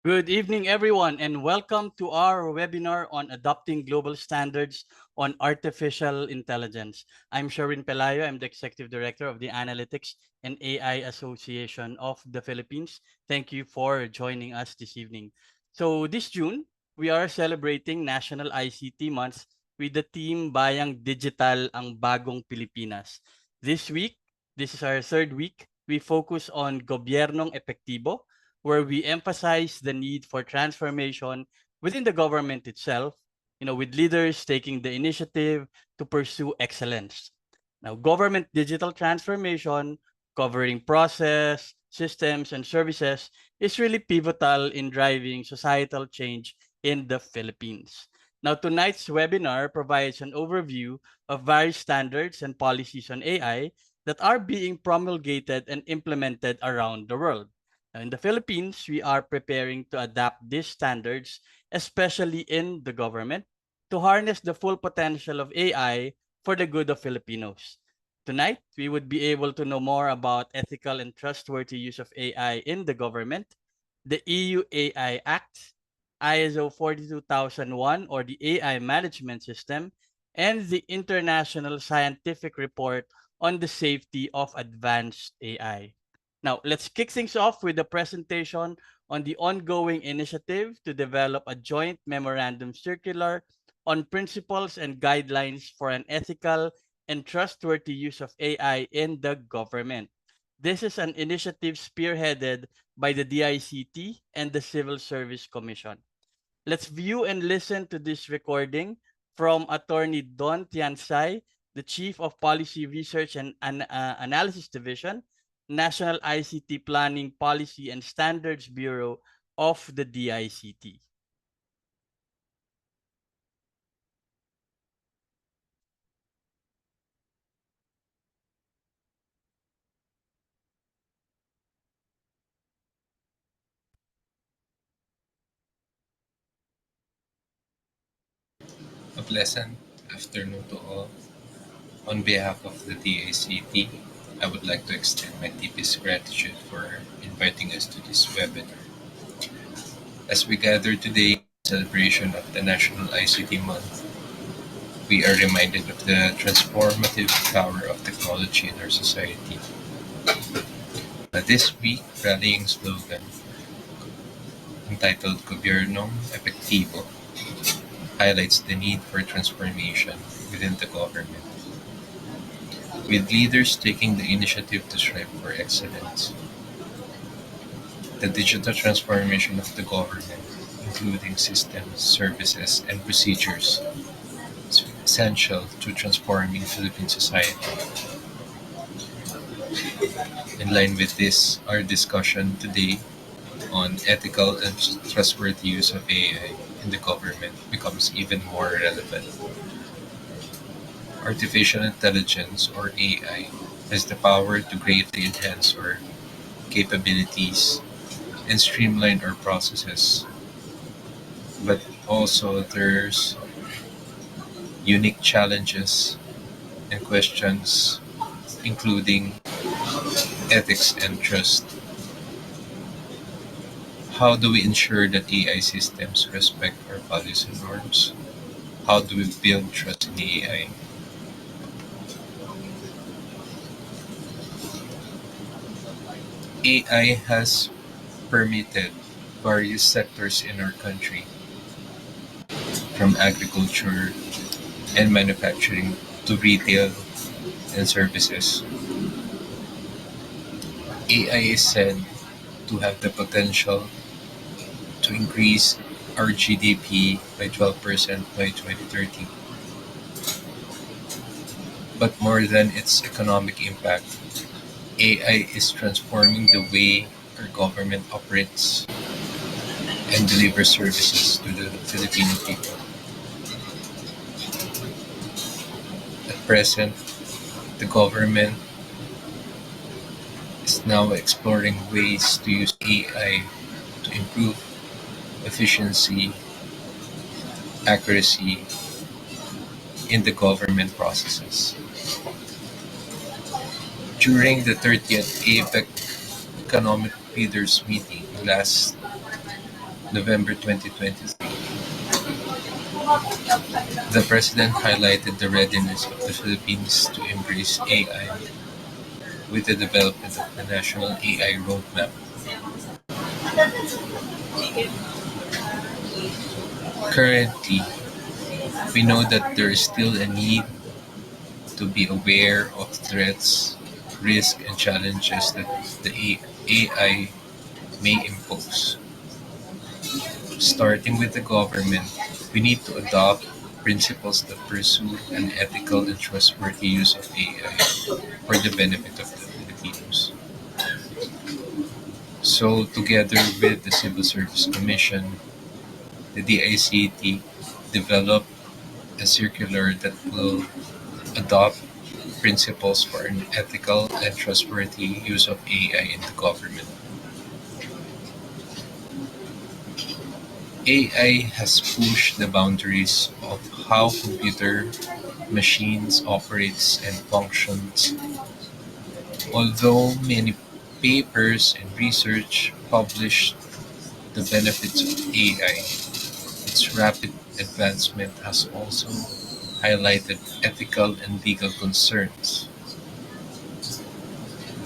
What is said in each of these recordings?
Good evening, everyone, and welcome to our webinar on adopting global standards on artificial intelligence. I'm Sherwin Pelayo. I'm the Executive Director of the Analytics and AI Association of the Philippines. Thank you for joining us this evening. So this June, we are celebrating National ICT Month with the theme Bayang Digital ang Bagong Pilipinas. This week, this is our third week, we focus on Gobyernong Epektibo, where we emphasize the need for transformation within the government itself, with leaders taking the initiative to pursue excellence. Now, government digital transformation, covering process, systems, and services, is really pivotal in driving societal change in the Philippines. Now, tonight's webinar provides an overview of various standards and policies on AI that are being promulgated and implemented around the world. In the Philippines, we are preparing to adapt these standards, especially in the government, to harness the full potential of AI for the good of Filipinos. Tonight, we would be able to know more about ethical and trustworthy use of AI in the government, the EU AI Act, ISO 42001 or the AI Management System, and the International Scientific Report on the Safety of Advanced AI. Now, let's kick things off with a presentation on the ongoing initiative to develop a joint memorandum circular on principles and guidelines for an ethical and trustworthy use of AI in the government. This is an initiative spearheaded by the DICT and the Civil Service Commission. Let's view and listen to this recording from Attorney Don Tiansay, the Chief of Policy Research and Analysis Division, National ICT Planning Policy and Standards Bureau of the DICT. A pleasant afternoon to all. On behalf of the DICT, I would like to extend my deepest gratitude for inviting us to this webinar. As we gather today in celebration of the National ICT Month, we are reminded of the transformative power of technology in our society. This week, rallying slogan entitled Gobyernong Epektibo highlights the need for transformation within the government, with leaders taking the initiative to strive for excellence. The digital transformation of the government, including systems, services, and procedures, is essential to transforming Philippine society. In line with this, our discussion today on ethical and trustworthy use of AI in the government becomes even more relevant. Artificial intelligence, or AI, has the power to greatly enhance our capabilities and streamline our processes. But also there's unique challenges and questions, including ethics and trust. How do we ensure that AI systems respect our values and norms? How do we build trust in AI? AI has permeated various sectors in our country, from agriculture and manufacturing to retail and services. AI is said to have the potential to increase our GDP by 12% by 2030. But more than its economic impact, AI is transforming the way our government operates and delivers services to the Filipino people. At present, the government is now exploring ways to use AI to improve efficiency, accuracy in the government processes. During the 30th APEC Economic Leaders Meeting last November 2023, the President highlighted the readiness of the Philippines to embrace AI with the development of the National AI Roadmap. Currently, we know that there is still a need to be aware of threats, risks, and challenges that the AI may impose. Starting with the government, we need to adopt principles that pursue an ethical and trustworthy use of AI for the benefit of the Filipinos. So, together with the Civil Service Commission, the DICT developed a circular that will adopt principles for an ethical and trustworthy use of AI in the government. AI has pushed the boundaries of how computer machines operates and functions. Although many papers and research publish the benefits of AI, its rapid advancement has also highlighted ethical and legal concerns.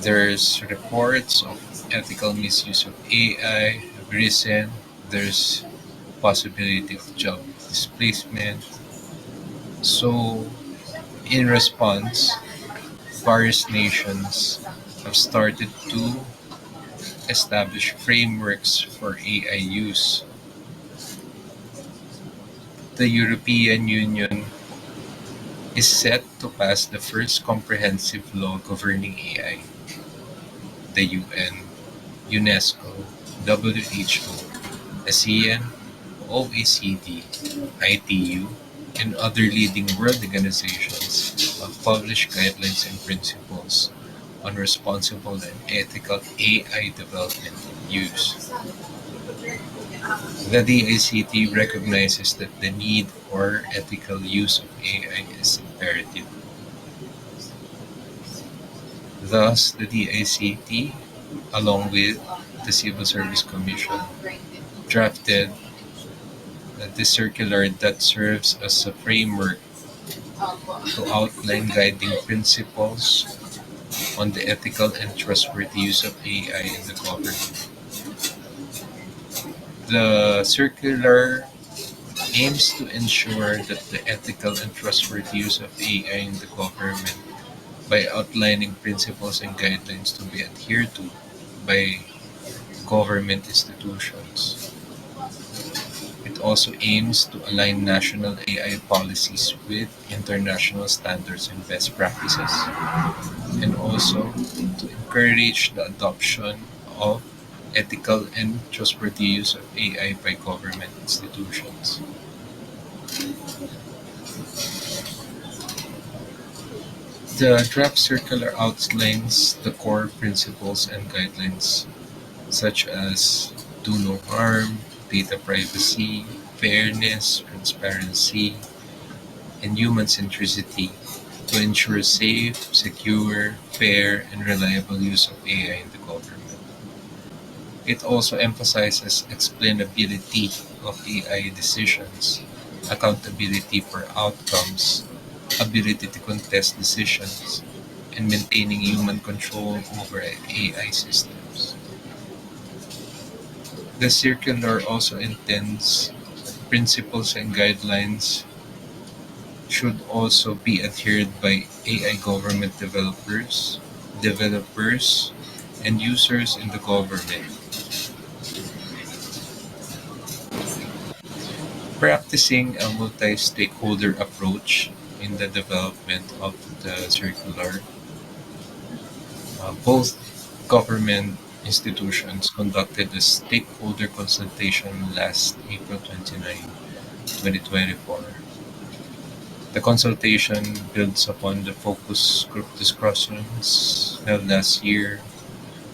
There's reports of ethical misuse of AI have risen. There's possibility of job displacement. So, in response, various nations have started to establish frameworks for AI use. The European Union is set to pass the first comprehensive law governing AI. The UN, UNESCO, WHO, ASEAN, OECD, ITU, and other leading world organizations have published guidelines and principles on responsible and ethical AI development and use. The DICT recognizes that the need for ethical use of AI is imperative. Thus, the DICT, along with the Civil Service Commission, drafted the circular that serves as a framework to outline guiding principles on the ethical and trustworthy use of AI in the government. The circular aims to ensure that the ethical and trustworthy use of AI in the government by outlining principles and guidelines to be adhered to by government institutions. It also aims to align national AI policies with international standards and best practices, and also to encourage the adoption of ethical and trustworthy use of AI by government institutions. The draft circular outlines the core principles and guidelines such as do no harm, data privacy, fairness, transparency, and human centricity to ensure safe, secure, fair, and reliable use of AI in the government. It also emphasizes explainability of AI decisions, accountability for outcomes, ability to contest decisions, and maintaining human control over AI systems. The circular also intends principles and guidelines should also be adhered by AI government developers, and users in the government. Practicing a multi-stakeholder approach in the development of the circular, both government institutions conducted a stakeholder consultation last April 29, 2024. The consultation builds upon the focus group discussions held last year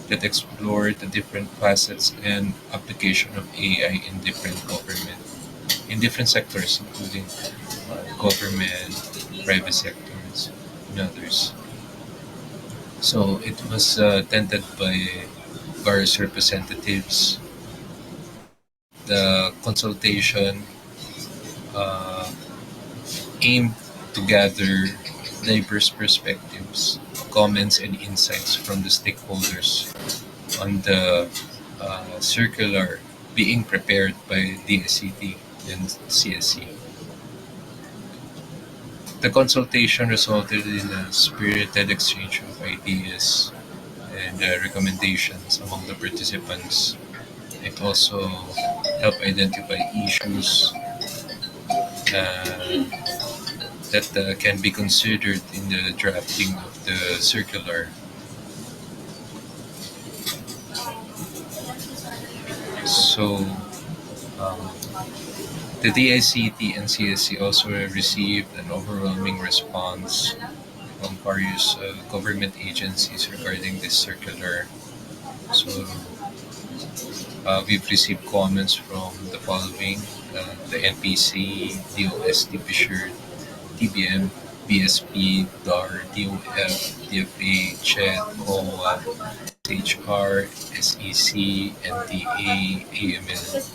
that explored the different facets and application of AI in different sectors, including government, private sectors, and others. So it was attended by various representatives The consultation uh, aimed to gather diverse perspectives, comments, and insights from the stakeholders on the circular being prepared by DICT and CSC. The consultation resulted in a spirited exchange of ideas and recommendations among the participants. It also helped identify issues uh, that can be considered in the drafting of the circular. So, um, the DICT and CSC also received an overwhelming response from various government agencies regarding this circular. So, we've received comments from the following: the NPC, DOST, Fisher, TBM, BSP, DAR, DOF, DFA, CHED, COA, HR, SEC, NTA,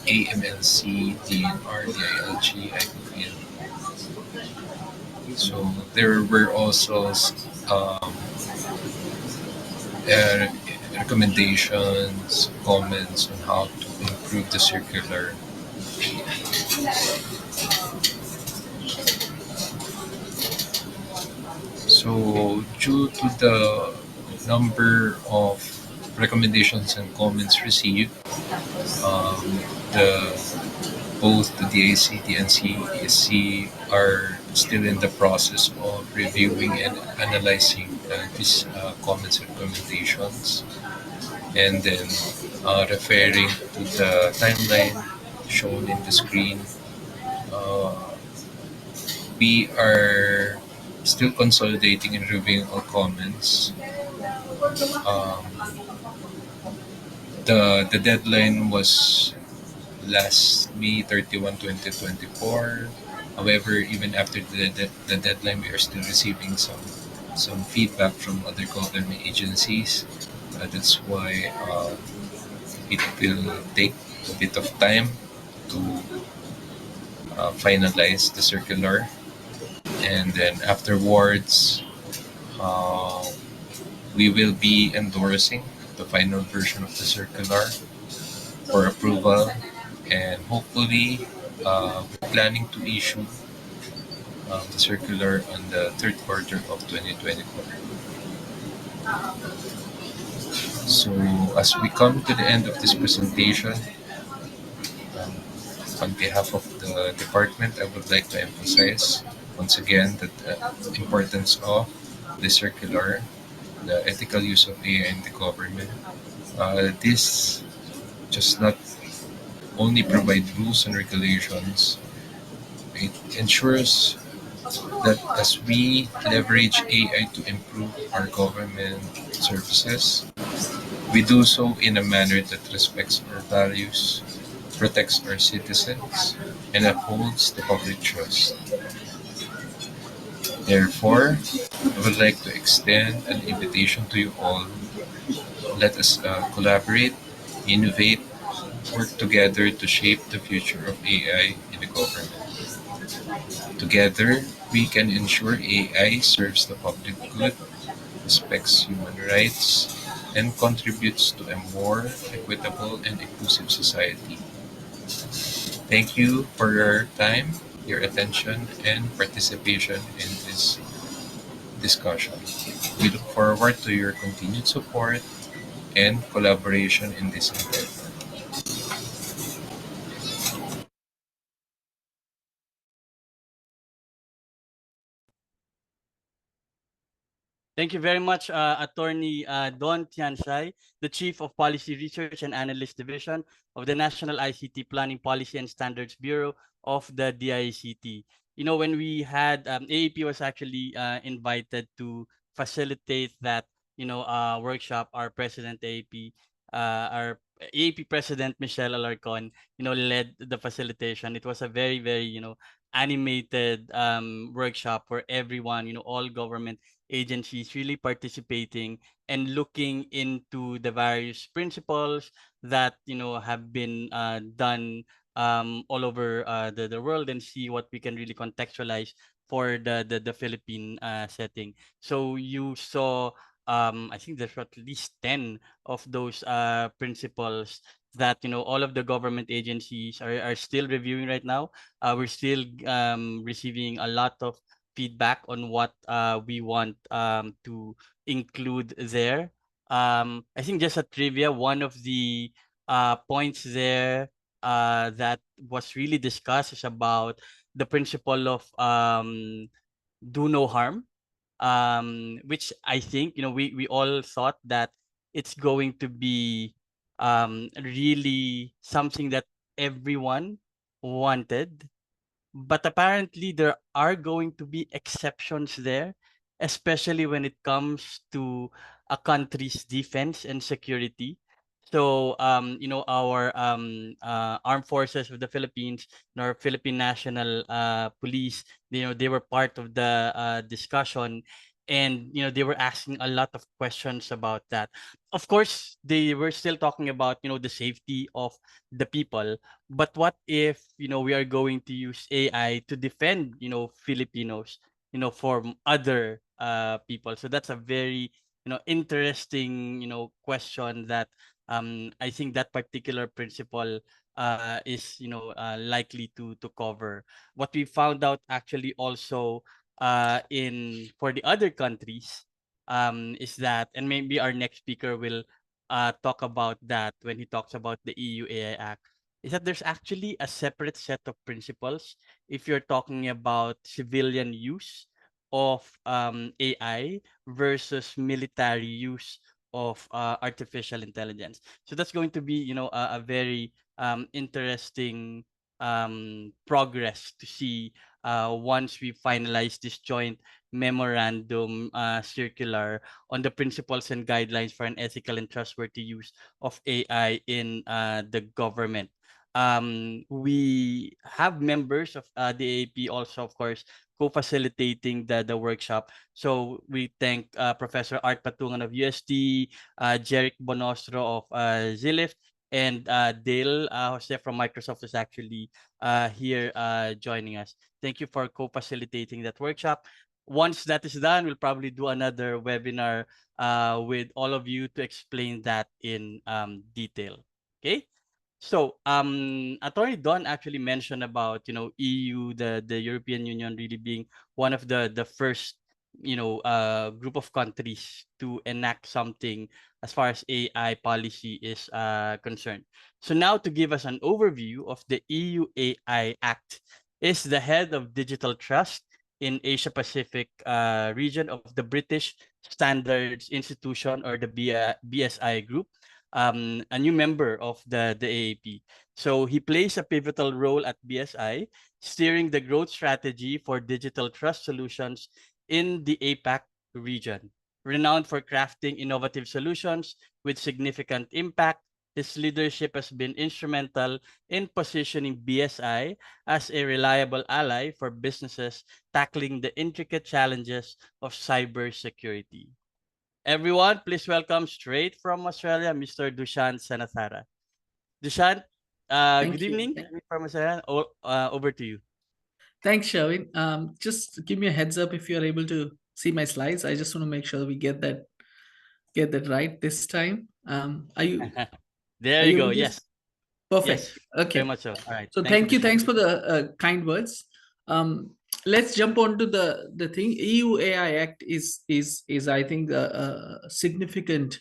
AMLC, DNR, DILG, IPFIL. So there were also uh, recommendations, comments on how to improve the circular. So due to the number of recommendations and comments received, um, the both the DICT and CESC are still in the process of reviewing and analyzing these comments and recommendations, and then referring to the timeline shown in the screen. Uh, we are still consolidating and reviewing all comments. Um, the deadline was last May 31, 2024. However, even after the deadline, we are still receiving some feedback from other government agencies. That's why it will take a bit of time to finalize the circular. And then afterwards, uh, we will be endorsing the final version of the circular for approval, and hopefully we're planning to issue the circular on the third quarter of 2024. So as we come to the end of this presentation, um, on behalf of the department, I would like to emphasize once again that the importance of the circular, the ethical use of AI in the government. This just not only provide rules and regulations, it ensures that as we leverage AI to improve our government services, we do so in a manner that respects our values, protects our citizens, and upholds the public trust. Therefore, I would like to extend an invitation to you all. Let us collaborate, innovate, work together to shape the future of AI in the government. Together, we can ensure AI serves the public good, respects human rights, and contributes to a more equitable and inclusive society. Thank you for your time, your attention, and participation in this discussion. We look forward to your continued support and collaboration in this endeavor. Thank you very much, Attorney Don Tianshai, the Chief of Policy Research and Analyst Division of the National ICT Planning Policy and Standards Bureau of the DICT. You know, when we had AAP was actually invited to facilitate that, workshop. Our President AAP, our AAP President Michelle Alarcon, led the facilitation. It was a very, very, animated workshop where everyone, all government agencies really participating and looking into the various principles that have been done all over the world, and see what we can really contextualize for the Philippine setting. So you saw, I think there's at least 10 of those principles that all of the government agencies are still reviewing right now. We're still receiving a lot of feedback on what we want to include there. I think just a trivia, one of the points there that was really discussed is about the principle of do no harm, which I think we all thought that it's going to be really something that everyone wanted, but apparently there are going to be exceptions there, especially when it comes to a country's defense and security. So, our armed forces of the Philippines, and our Philippine National Police, they were part of the discussion, and they were asking a lot of questions about that. Of course, they were still talking about the safety of the people, but what if, we are going to use AI to defend, Filipinos, from other people? So that's a very, interesting, question that I think that particular principle is, likely to cover. What we found out actually also in for the other countries is that, and maybe our next speaker will talk about that when he talks about the EU AI Act, is that there's actually a separate set of principles if you're talking about civilian use of AI versus military use of artificial intelligence. So that's going to be, a very interesting progress to see once we finalize this joint memorandum circular on the principles and guidelines for an ethical and trustworthy use of AI in the government. We have members of the AAP also, of course, co-facilitating the workshop. So we thank Professor Art Patungan of UST, Jeric Bonostro of Zilift, and Dale Jose from Microsoft is actually here joining us. Thank you for co-facilitating that workshop. Once that is done, we'll probably do another webinar with all of you to explain that in detail. Okay. So, Attorney Don actually mentioned about, EU, the European Union really being one of the first, group of countries to enact something as far as AI policy is concerned. So now to give us an overview of the EU AI Act is the head of digital trust in Asia Pacific region of the British Standards Institution, or the BSI group, a new member of the AAP. So he plays a pivotal role at BSI, steering the growth strategy for digital trust solutions in the APAC region. Renowned for crafting innovative solutions with significant impact, his leadership has been instrumental in positioning BSI as a reliable ally for businesses tackling the intricate challenges of cybersecurity. Everyone, please welcome straight from Australia, Mr. Dushan Sanathara. Dushan, good Thank you. evening from Australia. Over to you. Thanks, Sherwin. Just give me a heads up if you are able to see my slides. I just want to make sure we get that right this time. Are you There are you you go. with this? Yes, Perfect. yes, very Okay. much so. All right. So Thank you, thank you. Dushan. Thanks for the kind words. Let's jump on to the thing. EU AI Act is I think a significant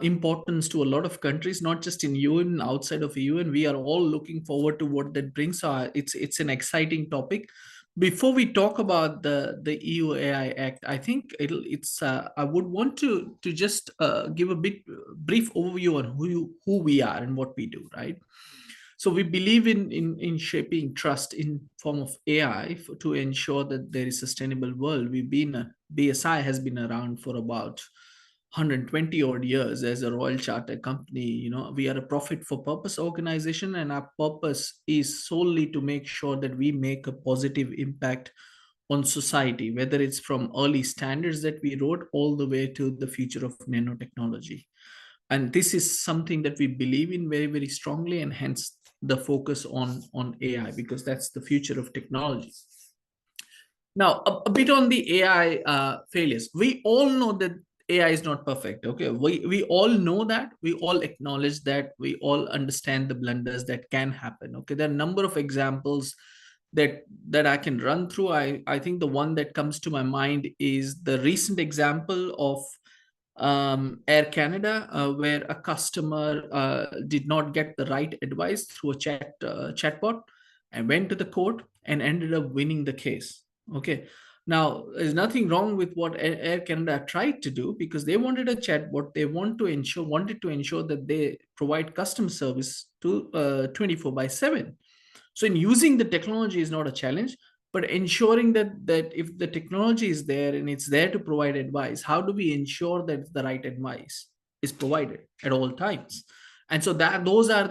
importance to a lot of countries, not just in EU and outside of EU, and we are all looking forward to what that brings. So it's an exciting topic. Before we talk about the EU AI Act, I think it's I would want to just give a bit brief overview on who we are and what we do, right? So we believe in shaping trust in form of AI to ensure that there is sustainable world. BSI has been around for about 120 odd years as a Royal Charter company. We are a profit for purpose organization, and our purpose is solely to make sure that we make a positive impact on society, whether it's from early standards that we wrote all the way to the future of nanotechnology. And this is something that we believe in very, very strongly, and hence the focus on AI, because that's the future of technology. Now, a bit on the AI failures. We all know that AI is not perfect. Okay, we all know that. We all acknowledge that. We all understand the blunders that can happen. Okay, there are a number of examples that I can run through. I think the one that comes to my mind is the recent example of Air Canada, where a customer did not get the right advice through a chatbot, and went to the court and ended up winning the case. Okay. Now, there's nothing wrong with what Air Canada tried to do, because they wanted a chatbot. They wanted to ensure that they provide customer service to 24/7. So in using the technology is not a challenge, but ensuring that if the technology is there and it's there to provide advice, how do we ensure that the right advice is provided at all times? And so that those are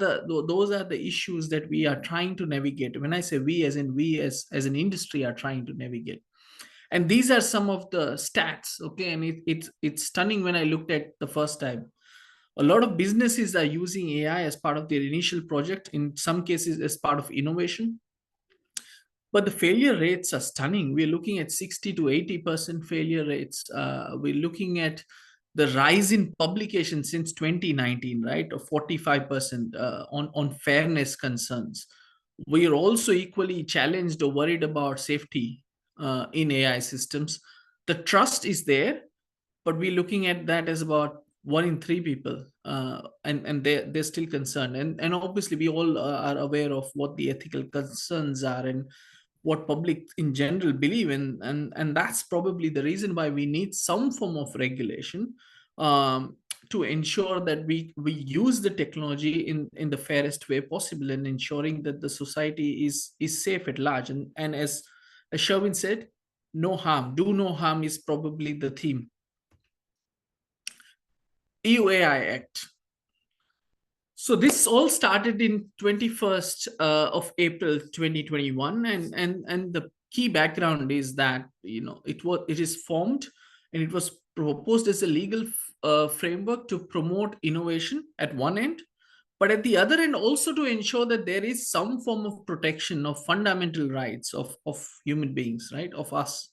the issues that we are trying to navigate. When I say we, as in we as an industry are trying to navigate. And these are some of the stats. Okay, and it's stunning when I looked at the first time. A lot of businesses are using AI as part of their initial project, in some cases as part of innovation. But the failure rates are stunning. We're looking at 60 to 80% failure rates. We're looking at the rise in publication since 2019, right, of 45% on fairness concerns. We are also equally challenged or worried about safety in AI systems. The trust is there, but we're looking at that as about 1 in 3 people, and they're still concerned. And obviously, we all are aware of what the ethical concerns are and what public in general believe in, and that's probably the reason why we need some form of regulation to ensure that we use the technology in the fairest way possible, and ensuring that the society is safe at large. And as Sherwin said, no harm, do no harm is probably the theme. EU AI Act. So this all started in 21st of April 2021, and the key background is that it is formed and it was proposed as a legal framework to promote innovation at one end, but at the other end also to ensure that there is some form of protection of fundamental rights of human beings, right, of us.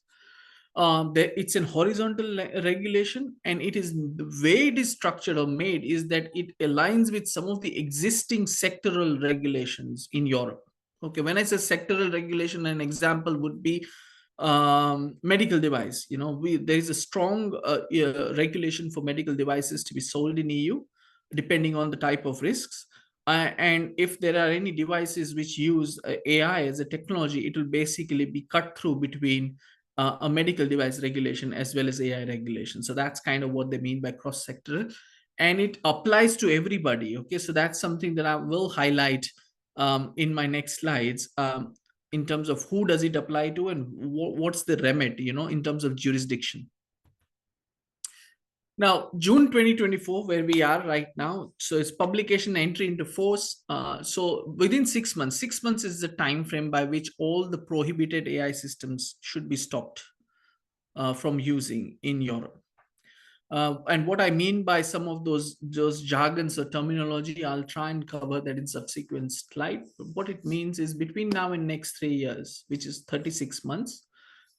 It's an horizontal regulation, and it is the way it is structured or made is that it aligns with some of the existing sectoral regulations in Europe. Okay, when I say sectoral regulation, an example would be medical device. There is a strong regulation for medical devices to be sold in EU, depending on the type of risks. And if there are any devices which use AI as a technology, it will basically be cut through between a medical device regulation as well as AI regulation. So that's kind of what they mean by cross-sectoral, and it applies to everybody. Okay, so that's something that I will highlight in my next slides, in terms of who does it apply to and what's the remit, in terms of jurisdiction. Now, June 2024, where we are right now, so it's publication entry into force. So within 6 months, 6 months is the time frame by which all the prohibited AI systems should be stopped from using in Europe. And what I mean by some of those jargons or terminology, I'll try and cover that in subsequent slide. What it means is between now and next 3 years, which is 36 months,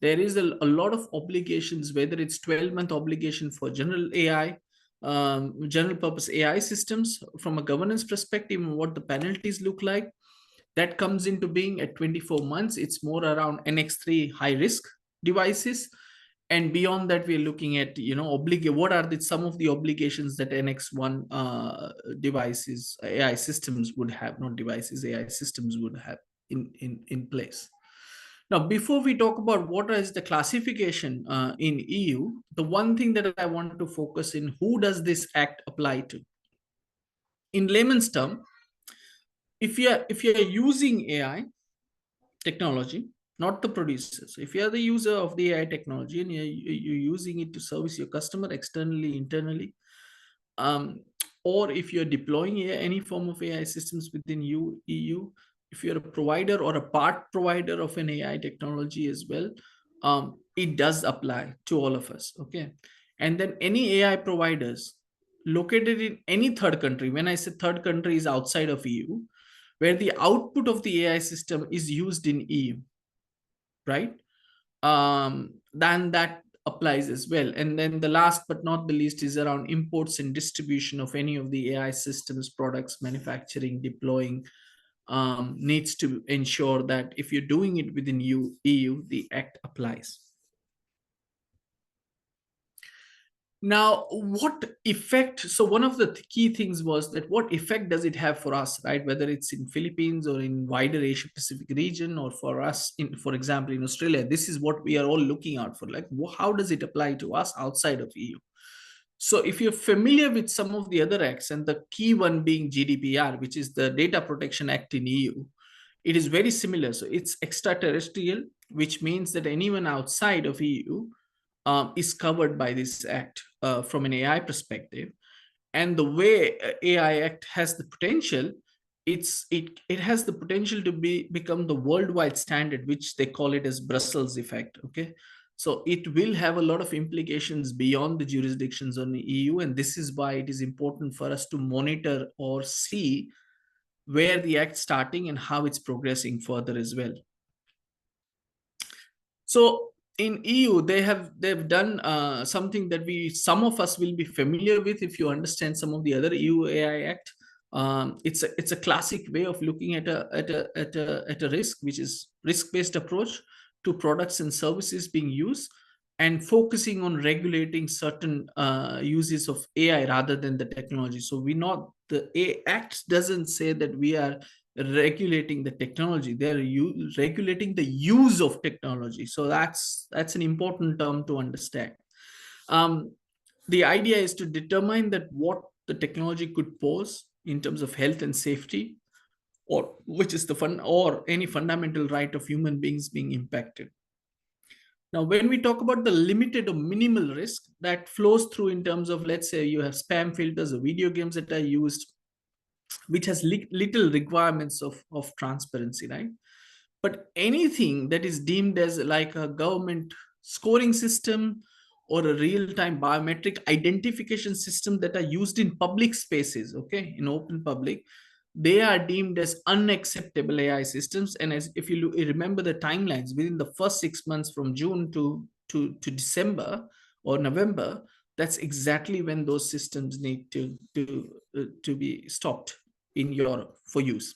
there is a lot of obligations, whether it's 12-month obligation for general AI, general purpose AI systems from a governance perspective, and what the penalties look like. That comes into being at 24 months. It's more around NX3 high risk devices. And beyond that, we're looking at, what are some of the obligations that NX1 devices, AI systems would have, not devices, AI systems would have in place. Now, before we talk about what is the classification in EU, the one thing that I want to focus in, who does this act apply to? In layman's term, if you're using AI technology, not the producers, if you're the user of the AI technology and you're using it to service your customer externally, internally, or if you're deploying any form of AI systems within EU, if you're a provider or a part provider of an AI technology as well, it does apply to all of us. Okay. And then any AI providers located in any third country, when I say third country is outside of EU, where the output of the AI system is used in EU, right? Then that applies as well. And then the last but not the least is around imports and distribution of any of the AI systems, products, manufacturing, deploying, needs to ensure that if you're doing it within EU, the act applies. Now, what effect? So one of the key things was that what effect does it have for us, right? Whether it's in Philippines or in wider Asia Pacific region, or for us, in, for example, in Australia, this is what we are all looking out for. Like, how does it apply to us outside of EU? So if you're familiar with some of the other acts, and the key one being GDPR, which is the Data Protection Act in EU, it is very similar. So it's extraterrestrial, which means that anyone outside of EU is covered by this act from an AI perspective. And the way AI Act has the potential, it has the potential to become the worldwide standard, which they call it as Brussels effect. Okay, so it will have a lot of implications beyond the jurisdictions on the EU, and this is why it is important for us to monitor or see where the act starting and how it's progressing further as well. So in EU, they've done something that some of us will be familiar with if you understand some of the other EU AI Act. It's a classic way of looking at a risk, which is risk-based approach to products and services being used, and focusing on regulating certain uses of AI rather than the technology. So the Act doesn't say that we are regulating the technology, they're regulating the use of technology. So that's an important term to understand. The idea is to determine that what the technology could pose in terms of health and safety, or which is or any fundamental right of human beings being impacted. Now, when we talk about the limited or minimal risk, that flows through in terms of, let's say you have spam filters or video games that are used, which has little requirements of transparency, right? But anything that is deemed as like a government scoring system or a real-time biometric identification system that are used in public spaces, okay, in open public, they are deemed as unacceptable AI systems. And as if you remember the timelines, within the first 6 months from June to December or November, that's exactly when those systems need to be stopped in Europe for use.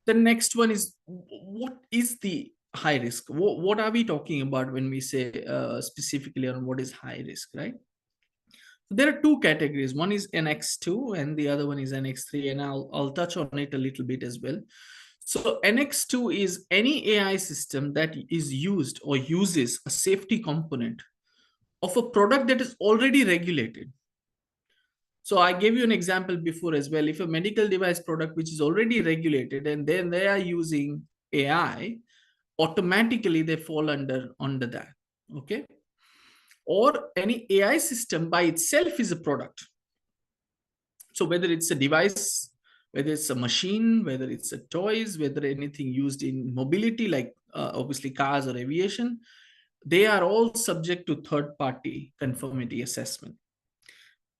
The next one is, what is the high risk? What are we talking about when we say specifically on what is high risk, right? There are two categories. One is NX2 and the other one is NX3, and I'll touch on it a little bit as well. So NX2 is any AI system that is used or uses a safety component of a product that is already regulated. So I gave you an example before as well. If a medical device product which is already regulated and then they are using AI, automatically they fall under that. Okay. Or any AI system by itself is a product. So whether it's a device, whether it's a machine, whether it's a toys, whether anything used in mobility, like obviously cars or aviation, they are all subject to third-party conformity assessment.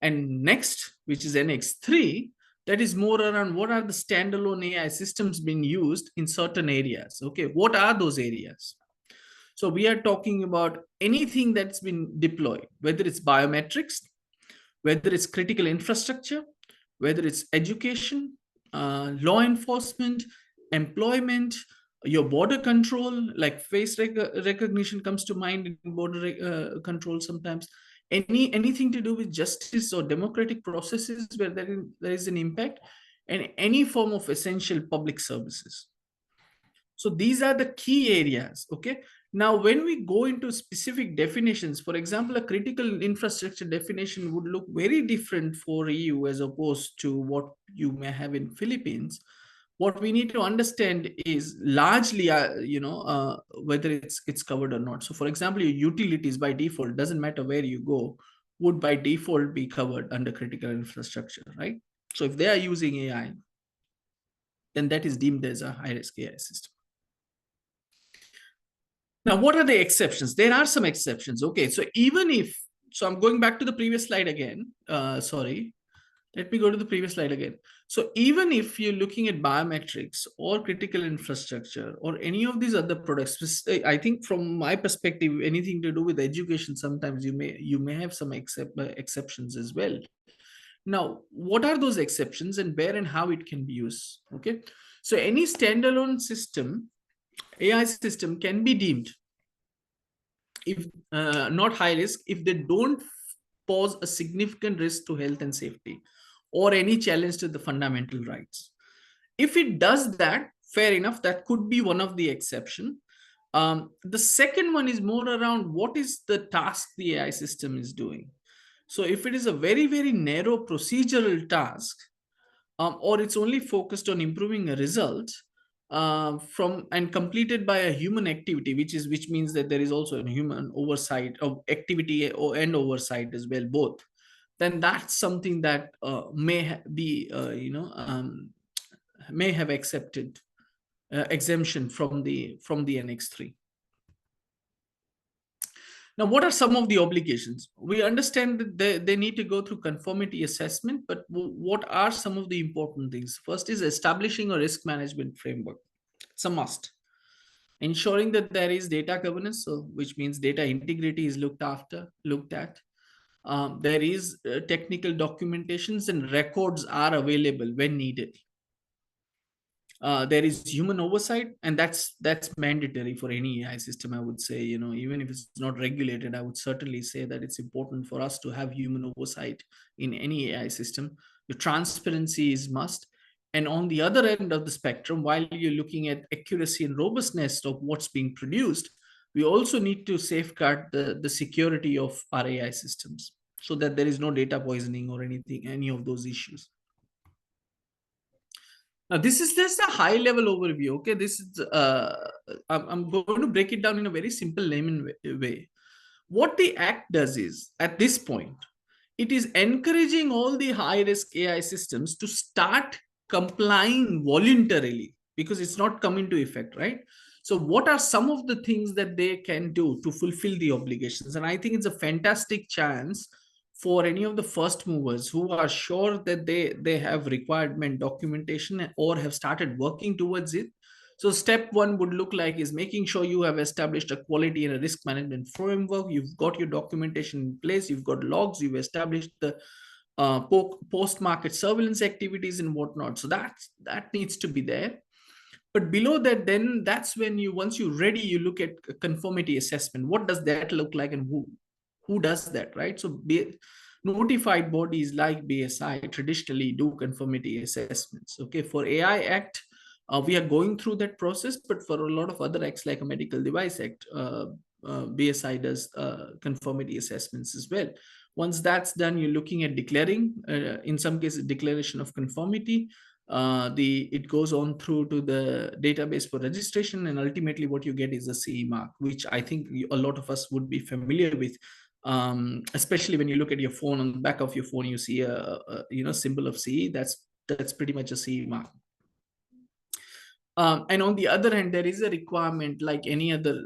And next, which is NX3, that is more around what are the standalone AI systems being used in certain areas. Okay, what are those areas? So we are talking about anything that's been deployed, whether it's biometrics, whether it's critical infrastructure, whether it's education, law enforcement, employment, your border control, like face recognition comes to mind in border control sometimes. Anything to do with justice or democratic processes where there is an impact, and any form of essential public services. So these are the key areas. Okay. Now, when we go into specific definitions, for example, a critical infrastructure definition would look very different for EU as opposed to what you may have in Philippines. What we need to understand is largely, whether it's covered or not. So, for example, your utilities by default, doesn't matter where you go, would by default be covered under critical infrastructure, right? So, if they are using AI, then that is deemed as a high-risk AI system. Now, what are the exceptions? There are some exceptions. Okay, so even if, so I'm going back to the previous slide again. Sorry, let me go to the previous slide again. So even if you're looking at biometrics or critical infrastructure or any of these other products, I think from my perspective, anything to do with education, sometimes you may have some exceptions as well. Now, what are those exceptions and where and how it can be used? Okay, so any standalone system, AI system, can be deemed, if not high risk, if they don't pose a significant risk to health and safety or any challenge to the fundamental rights. If it does that, fair enough, that could be one of the exception. The second one is more around what is the task the AI system is doing. So if it is a very, very narrow procedural task, or it's only focused on improving a result from and completed by a human activity, which means that there is also a human oversight of activity and oversight as well, both, then that's something that be may have accepted exemption from the Annex 3. Now, what are some of the obligations? We understand that they need to go through conformity assessment, but what are some of the important things? First is establishing a risk management framework. It's a must. Ensuring that there is data governance, so which means data integrity is looked at. There is technical documentations and records are available when needed. There is human oversight, and that's mandatory for any AI system. I would say, even if it's not regulated, I would certainly say that it's important for us to have human oversight in any AI system. The transparency is must. And on the other end of the spectrum, while you're looking at accuracy and robustness of what's being produced, we also need to safeguard the security of our AI systems so that there is no data poisoning or any of those issues. Now, this is just a high level overview. Okay, this is I'm going to break it down in a very simple layman way. What the Act does is, at this point, it is encouraging all the high risk AI systems to start complying voluntarily because it's not come into effect, right? So what are some of the things that they can do to fulfill the obligations? And I think it's a fantastic chance for any of the first movers who are sure that they have requirement documentation or have started working towards it. So step one would look like is making sure you have established a quality and a risk management framework. You've got your documentation in place. You've got logs. You've established the post-market surveillance activities and whatnot. So that needs to be there. But below that, then that's when once you're ready, you look at conformity assessment. What does that look like, and who does that, right? So notified bodies like BSI traditionally do conformity assessments. Okay, for AI Act, we are going through that process, but for a lot of other acts like a Medical Device Act, BSI does conformity assessments as well. Once that's done, you're looking at declaring, in some cases, declaration of conformity. It goes on through to the database for registration, and ultimately what you get is a CE mark, which I think a lot of us would be familiar with. Especially when you look at your phone, on the back of your phone, you see a symbol of CE. That's pretty much a CE mark. And on the other hand, there is a requirement like any other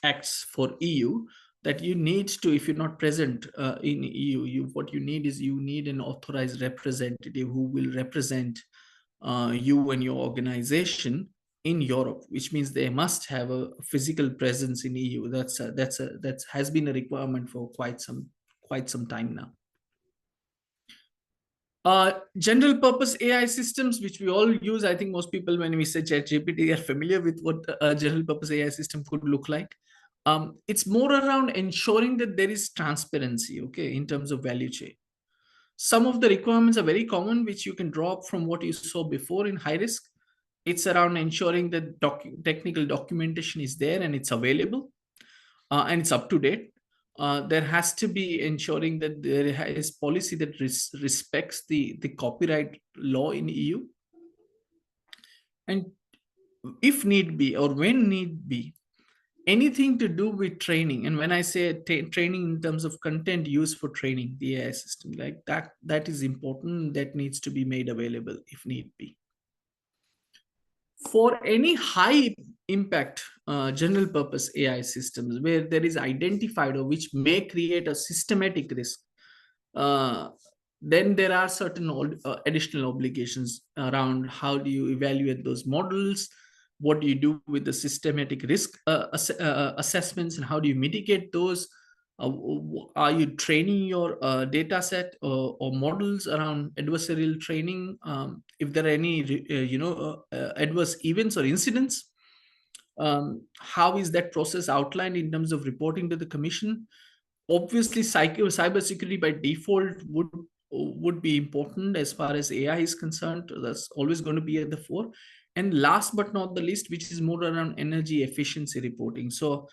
acts for EU that you need to, if you're not present in EU, what you need is you need an authorized representative who will represent you and your organization in Europe, which means they must have a physical presence in EU. That has been a requirement for quite some time now. General purpose AI systems, which we all use. I think most people, when we say ChatGPT, are familiar with what a general purpose AI system could look like. It's more around ensuring that there is transparency, okay, in terms of value chain. Some of the requirements are very common, which you can draw up from what you saw before in high risk. It's around ensuring that technical documentation is there and it's available and it's up to date. There has to be ensuring that there is policy that respects the copyright law in EU. And if need be, or when need be, anything to do with training. And when I say training in terms of content used for training the AI system, like that is important. That needs to be made available if need be. For any high impact general purpose AI systems where there is identified or which may create a systematic risk, uh, then there are certain additional obligations around how do you evaluate those models, what do you do with the systematic risk assessments, and how do you mitigate those. Are you training your data set or models around adversarial training? If there are any adverse events or incidents, how is that process outlined in terms of reporting to the commission? Obviously, cybersecurity by default would be important as far as AI is concerned. That's always going to be at the fore. And last but not the least, which is more around energy efficiency reporting. So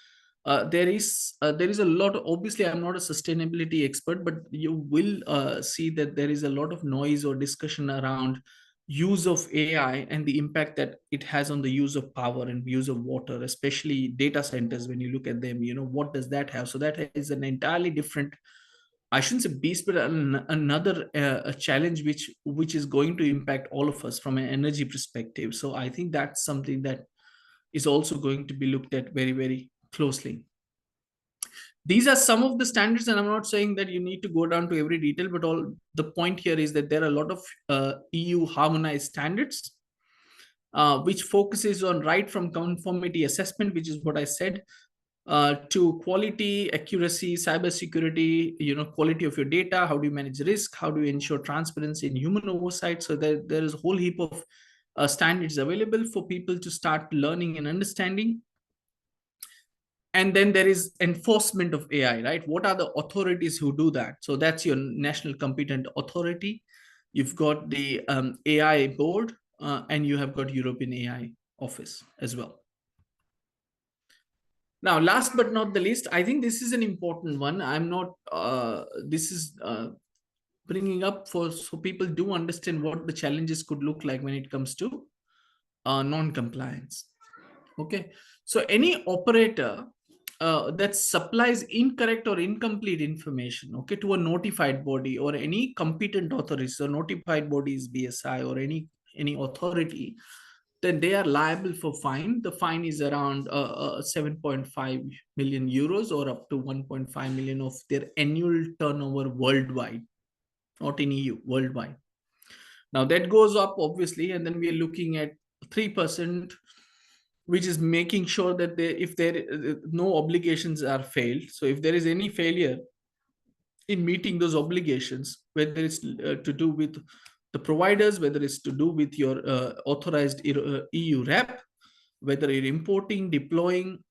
there is a lot obviously I'm not a sustainability expert, but you will see that there is a lot of noise or discussion around use of AI and the impact that it has on the use of power and use of water, especially data centers. When you look at them, what does that have? So that is an entirely different, I shouldn't say beast, but another a challenge which is going to impact all of us from an energy perspective. So I think that's something that is also going to be looked at very, very closely. These are some of the standards, and I'm not saying that you need to go down to every detail, but all the point here is that there are a lot of EU harmonized standards, which focuses on right from conformity assessment, which is what I said, to quality, accuracy, cybersecurity, quality of your data, how do you manage risk, how do you ensure transparency and human oversight. So there is a whole heap of standards available for people to start learning and understanding. And then there is enforcement of AI, right? What are the authorities who do that? So that's your national competent authority. You've got the AI board, and you have got European AI office as well. Now, last but not the least, I think this is an important one. I'm not, this is bringing up so people do understand what the challenges could look like when it comes to non-compliance. Okay, so any operator that supplies incorrect or incomplete information, okay, to a notified body or any competent authority, so notified bodies, BSI or any authority, then they are liable for fine. The fine is around 7.5 million euros or up to 1.5 million of their annual turnover worldwide, not in EU, worldwide. Now that goes up obviously, and then we are looking at 3%, which is making sure that if there no obligations are failed. So if there is any failure in meeting those obligations, whether it's to do with the providers, whether it's to do with your authorized EU rep, whether you're importing, deploying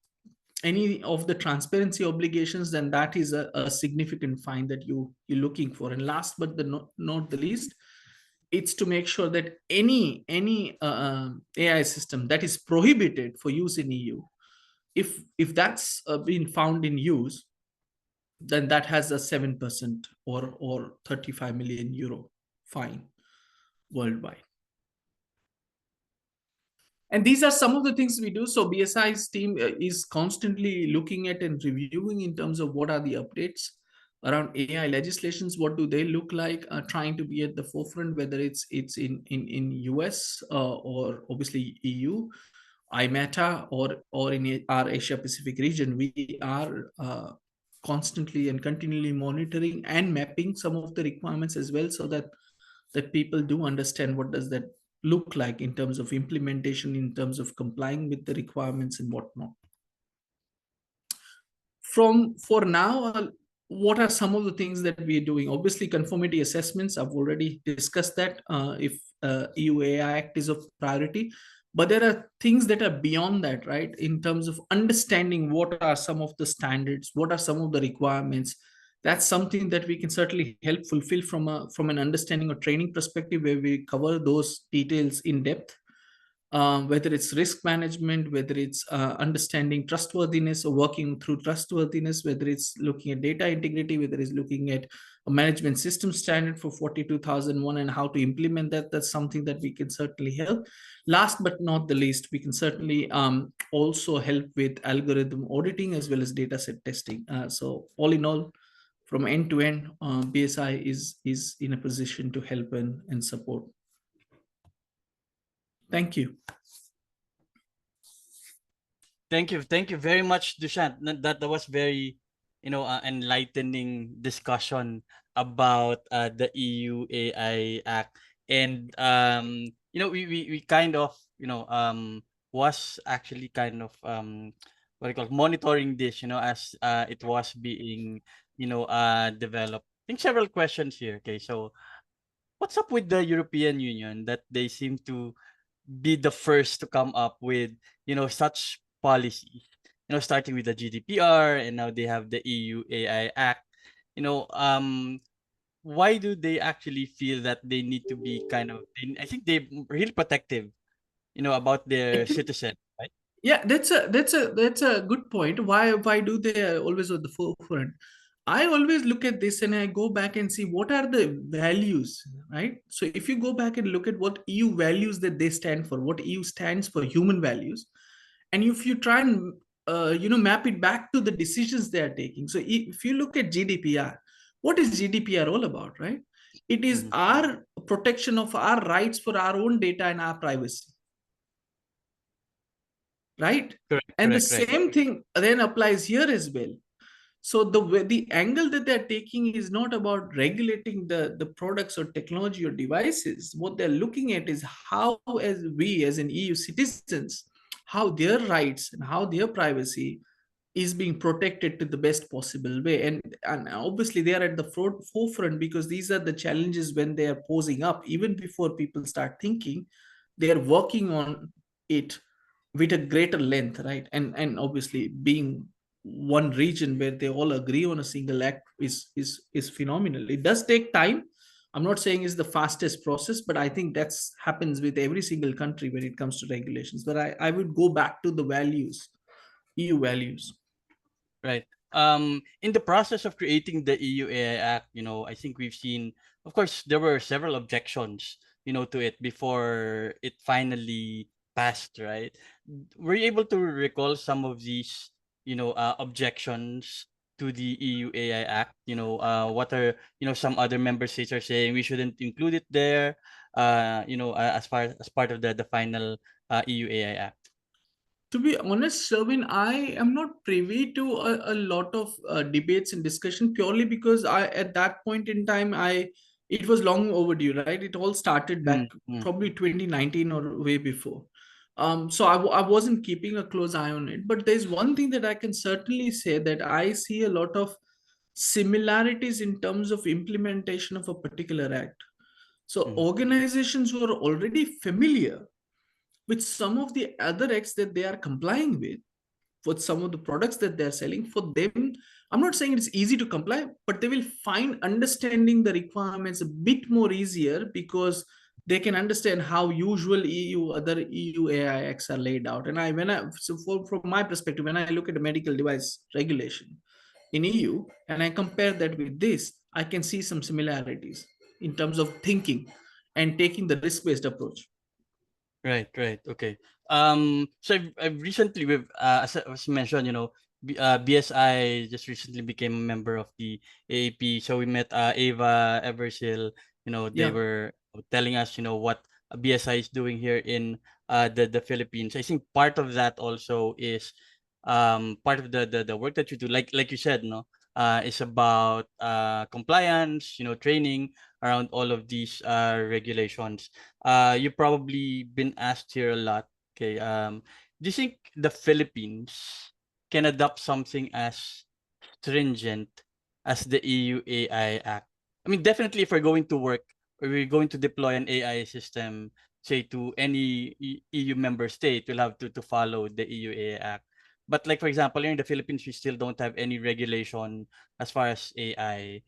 any of the transparency obligations, then that is a significant fine that you're looking for. And last but not the least, it's to make sure that any AI system that is prohibited for use in EU, if that's been found in use, then that has a 7% or 35 million euro fine worldwide. And these are some of the things we do. So BSI's team is constantly looking at and reviewing in terms of what are the updates around AI legislations, what do they look like, trying to be at the forefront, whether it's in US or obviously EU, IMETA, or in our Asia Pacific region. We are constantly and continually monitoring and mapping some of the requirements as well, so that people do understand what does that look like in terms of implementation, in terms of complying with the requirements and whatnot. For now, what are some of the things that we are doing? Obviously, conformity assessments, I've already discussed that. If EU AI Act is of priority, but there are things that are beyond that, right? In terms of understanding what are some of the standards, what are some of the requirements. That's something that we can certainly help fulfill from an understanding or training perspective, where we cover those details in depth. Whether it's risk management, whether it's understanding trustworthiness or working through trustworthiness, whether it's looking at data integrity, whether it's looking at a management system standard for 42001 and how to implement that, that's something that we can certainly help. Last but not the least, we can certainly also help with algorithm auditing as well as data set testing. So all in all, from end to end, BSI is in a position to help and support. Thank you. Thank you very much, Dushyant. That was very, enlightening discussion about the EU AI Act, and we kind of was actually kind of what do you call it, monitoring this, as it was being developed. I think several questions here. Okay, so what's up with the European Union that they seem to be the first to come up with, such policies, starting with the GDPR, and now they have the EU AI Act. You know, um, why do they actually feel that they need to be I think they're really protective, about their Actually, citizen, right? yeah, that's a good point. Why do they always at the forefront? I always look at this and I go back and see what are the values, right? So if you go back and look at what EU values that they stand for, what EU stands for, human values, and if you try and map it back to the decisions they are taking. So if you look at GDPR, what is GDPR all about, right? It is Mhm. our protection of our rights for our own data and our privacy, right? Correct, And the correct, right. same thing then applies here as well. So the angle that they're taking is not about regulating the products or technology or devices. What they're looking at is how, as we as an EU citizens, how their rights and how their privacy is being protected to the best possible way. And obviously they are at the forefront because these are the challenges when they are posing up even before people start thinking. They are working on it with a greater length, right? And obviously being one region where they all agree on a single act is phenomenal. It does take time. I'm not saying it's the fastest process, but I think that's happens with every single country when it comes to regulations. But I would go back to the values, EU values. Right. In the process of creating the EU AI Act, I think we've seen, of course, there were several objections, to it before it finally passed, right? Were you able to recall some of these, objections to the EU AI Act? What are, some other member states are saying we shouldn't include it there, as part of the final EU AI Act. To be honest, Sherwin, I am not privy to a lot of debates and discussion purely because I, at that point in time, it was long overdue, right? It all started back Mm-hmm. probably 2019 or way before. So I wasn't keeping a close eye on it. But there's one thing that I can certainly say that I see a lot of similarities in terms of implementation of a particular act. So organizations who are already familiar with some of the other acts that they are complying with, for some of the products that they're selling, for them, I'm not saying it's easy to comply, but they will find understanding the requirements a bit more easier because they can understand how usual other EU AI acts are laid out. And from my perspective, when I look at the medical device regulation in EU and I compare that with this, I can see some similarities in terms of thinking and taking the risk-based approach. Right, right. Okay. So I've recently, as mentioned, BSI just recently became a member of the AAP. So we met Ava Eversil. They Yeah. were telling us, what BSI is doing here in the Philippines. I think part of that also is part of the work that you do, like you said, no, is about compliance, training around all of these regulations. You probably been asked here a lot. Okay. Do you think the Philippines can adopt something as stringent as the EU AI Act? I mean, definitely, if we're going to work or we're going to deploy an AI system, say to any EU member state, we'll have to follow the EU AI Act. But like for example, here in the Philippines, we still don't have any regulation as far as AI.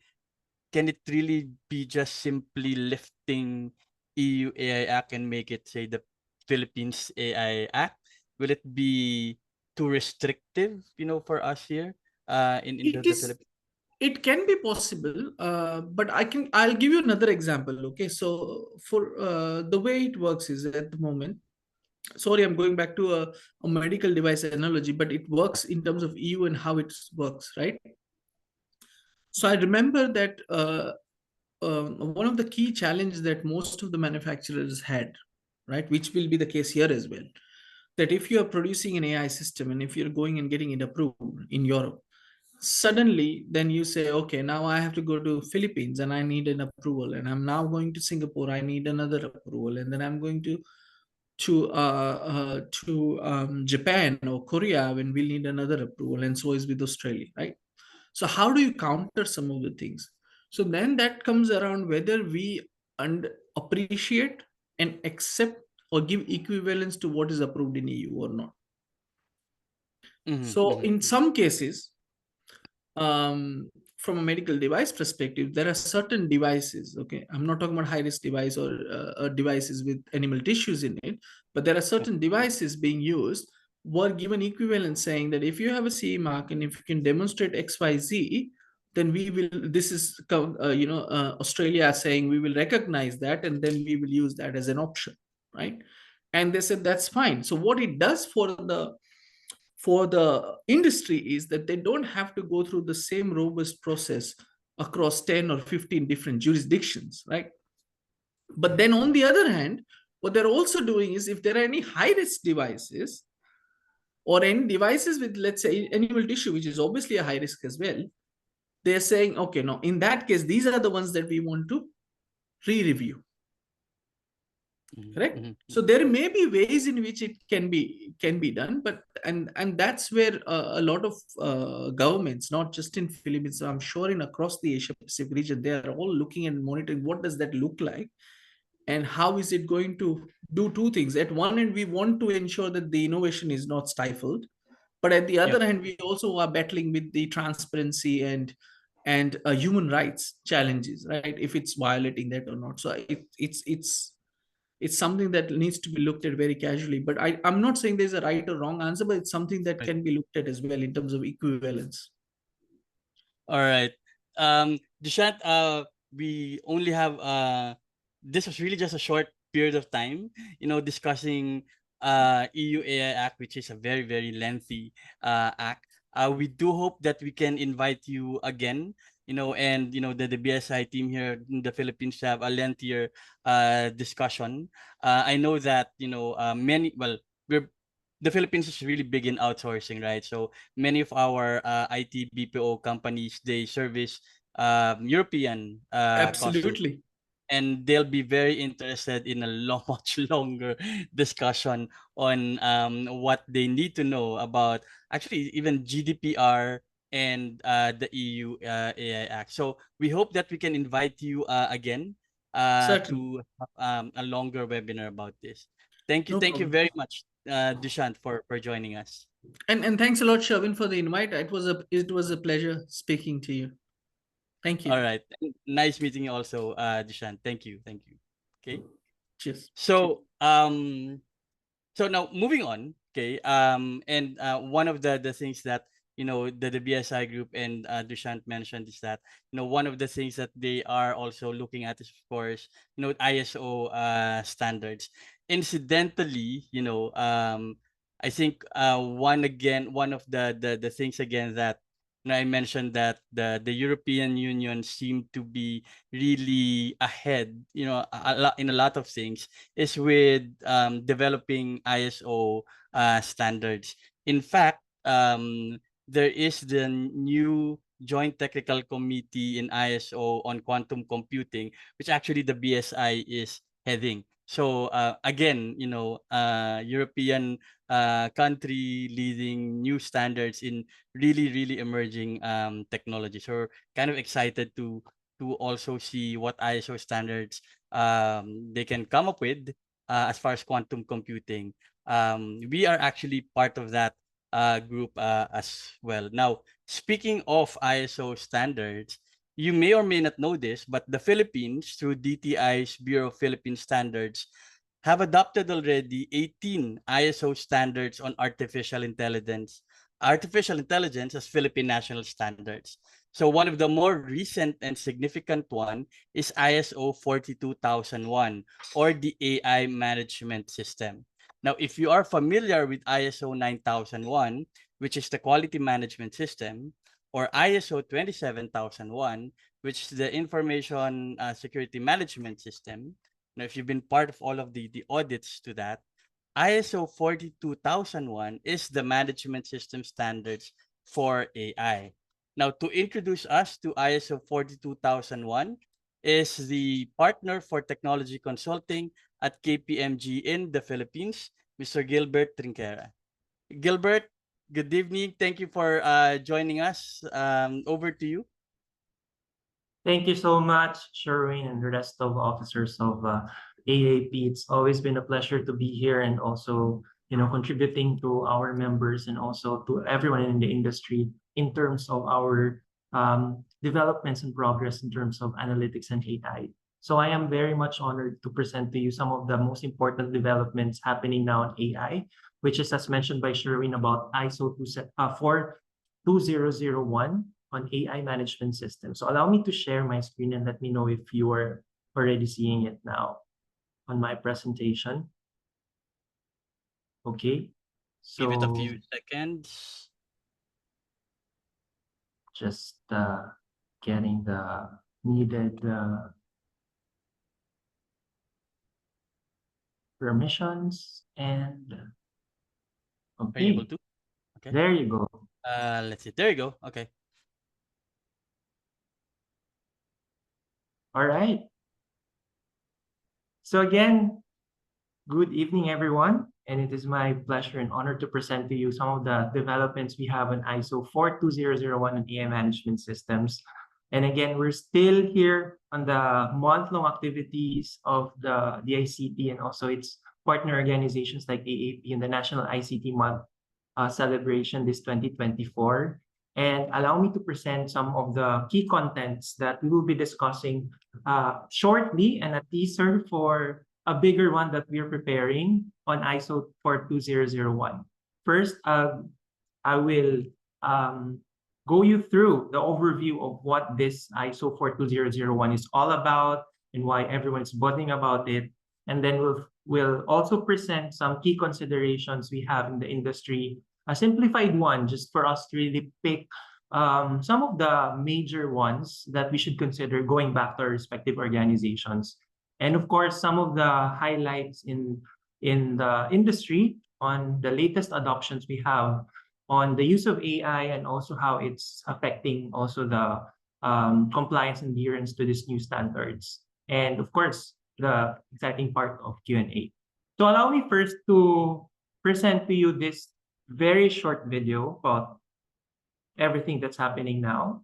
Can it really be just simply lifting EU AI Act and make it say the Philippines AI Act? Will it be too restrictive, for us here in It the is Philippines? it can be possible, but I'll give you another example. Okay, so for the way it works is at the moment. Sorry, I'm going back to a medical device analogy, but it works in terms of EU and how it works, right? So I remember that one of the key challenges that most of the manufacturers had, right, which will be the case here as well. that if you are producing an AI system and if you're going and getting it approved in Europe, suddenly then you say, okay, now I have to go to Philippines and I need an approval, and I'm now going to Singapore, I need another approval, and then I'm going to Japan or Korea when we need another approval, and so is with Australia, right? So how do you counter some of the things? So then that comes around whether we appreciate and accept or give equivalence to what is approved in EU or not. Mhm, So mhm, in some cases, from a medical device perspective, there are certain devices. Okay, I'm not talking about high risk device or devices with animal tissues in it, but there are yeah, certain devices being used were given equivalent, saying that if you have a CE mark and if you can demonstrate XYZ, then we will. This is Australia saying we will recognize that and then we will use that as an option, right? And they said that's fine. So what it does for the industry is that they don't have to go through the same robust process across 10 or 15 different jurisdictions, right? But then on the other hand, what they're also doing is if there are any high risk devices or any devices with, let's say, animal tissue, which is obviously a high risk as well, they're saying, okay, no, in that case, these are the ones that we want to re-review. mhm, Correct. mhm, So there may be ways in which it can be done, but and that's where a lot of governments, not just in Philippines, I'm sure in across the Asia Pacific region, they are all looking and monitoring what does that look like and how is it going to do two things. At one end, we want to ensure that the innovation is not stifled, but at the yeah, other hand, we also are battling with the transparency and human rights challenges, right? If it's violating that or not. So it's something that needs to be looked at very casually. But I'm not saying there's a right or wrong answer, but it's something that right. can be looked at as well in terms of equivalence. All right. Dishant, we only have this was really just a short period of time, discussing EU AI Act, which is a very, very lengthy act. We do hope that we can invite you again, and the BSI team here in the Philippines to have a lengthier discussion. I know that, many, well, we're the Philippines is really big in outsourcing, right? So many of our IT BPO companies, they service European customers, Absolutely. and they'll be very interested in a much longer discussion on what they need to know about actually even GDPR and the EU AI Act. So we hope that we can invite you again Certainly. to have a longer webinar about this. No Thank you problem. very much, Dushyant, for joining us. And thanks a lot, Sherwin, for the invite. It was a pleasure speaking to you. Thank All you. right. Nice meeting you also, Dushyant. Thank you. Thank you. Okay. Cheers. So, so now moving on, okay. And one of the things that the BSI group and Dushyant mentioned is that one of the things that they are also looking at is of course ISO standards. Incidentally, I think one of the things again that I mentioned that the European Union seemed to be really ahead, a lot in a lot of things is with developing ISO standards. In fact, there is the new Joint Technical Committee in ISO on quantum computing, which actually the BSI is heading. So again, European country leading new standards in really, really emerging technology. So we're kind of excited to also see what ISO standards they can come up with as far as quantum computing. We are actually part of that group as well. Now, speaking of ISO standards, you may or may not know this, but the Philippines, through DTI's Bureau of Philippine Standards, have adopted already 18 ISO standards on artificial intelligence as Philippine national standards. So one of the more recent and significant one is ISO 42001 or the AI management system. Now, if you are familiar with ISO 9001, which is the quality management system, or ISO 27001, which is the information security management system, now if you've been part of all of the audits to that, ISO 42001 is the management system standards for AI. Now, to introduce us to ISO 42001 is the partner for technology consulting at KPMG in the Philippines, Mr. Gilbert Trinquera. Gilbert, good evening. Thank you for joining us. Over to you. Thank you so much, Sherwin, and the rest of officers of AAP. It's always been a pleasure to be here and also, contributing to our members and also to everyone in the industry in terms of our developments and progress in terms of analytics and AI. So I am very much honored to present to you some of the most important developments happening now in AI, which is, as mentioned by Sherwin, about ISO 42001 on AI management system. So allow me to share my screen and let me know if you are already seeing it now on my presentation. Okay. So Give it a few seconds. just getting the needed permissions and Are you able okay, to? Okay. there you go. Let's see. There you go. Okay. All right. So again, good evening, everyone. And it is my pleasure and honor to present to you some of the developments we have on ISO 42001 and AI management systems. And again, we're still here on the month-long activities of the DICT and also its partner organizations like AAP and the National ICT Month celebration this 2024. And allow me to present some of the key contents that we will be discussing shortly and a teaser for a bigger one that we're preparing on ISO 42001. First, I will go you through the overview of what this ISO 42001 is all about and why everyone's buzzing about it. And then we'll also present some key considerations we have in the industry, a simplified one just for us to really pick some of the major ones that we should consider going back to our respective organizations. And of course, some of the highlights in the industry on the latest adoptions we have on the use of AI and also how it's affecting also the compliance and adherence to these new standards. And of course, the exciting part of Q&A. So allow me first to present to you this very short video about everything that's happening now.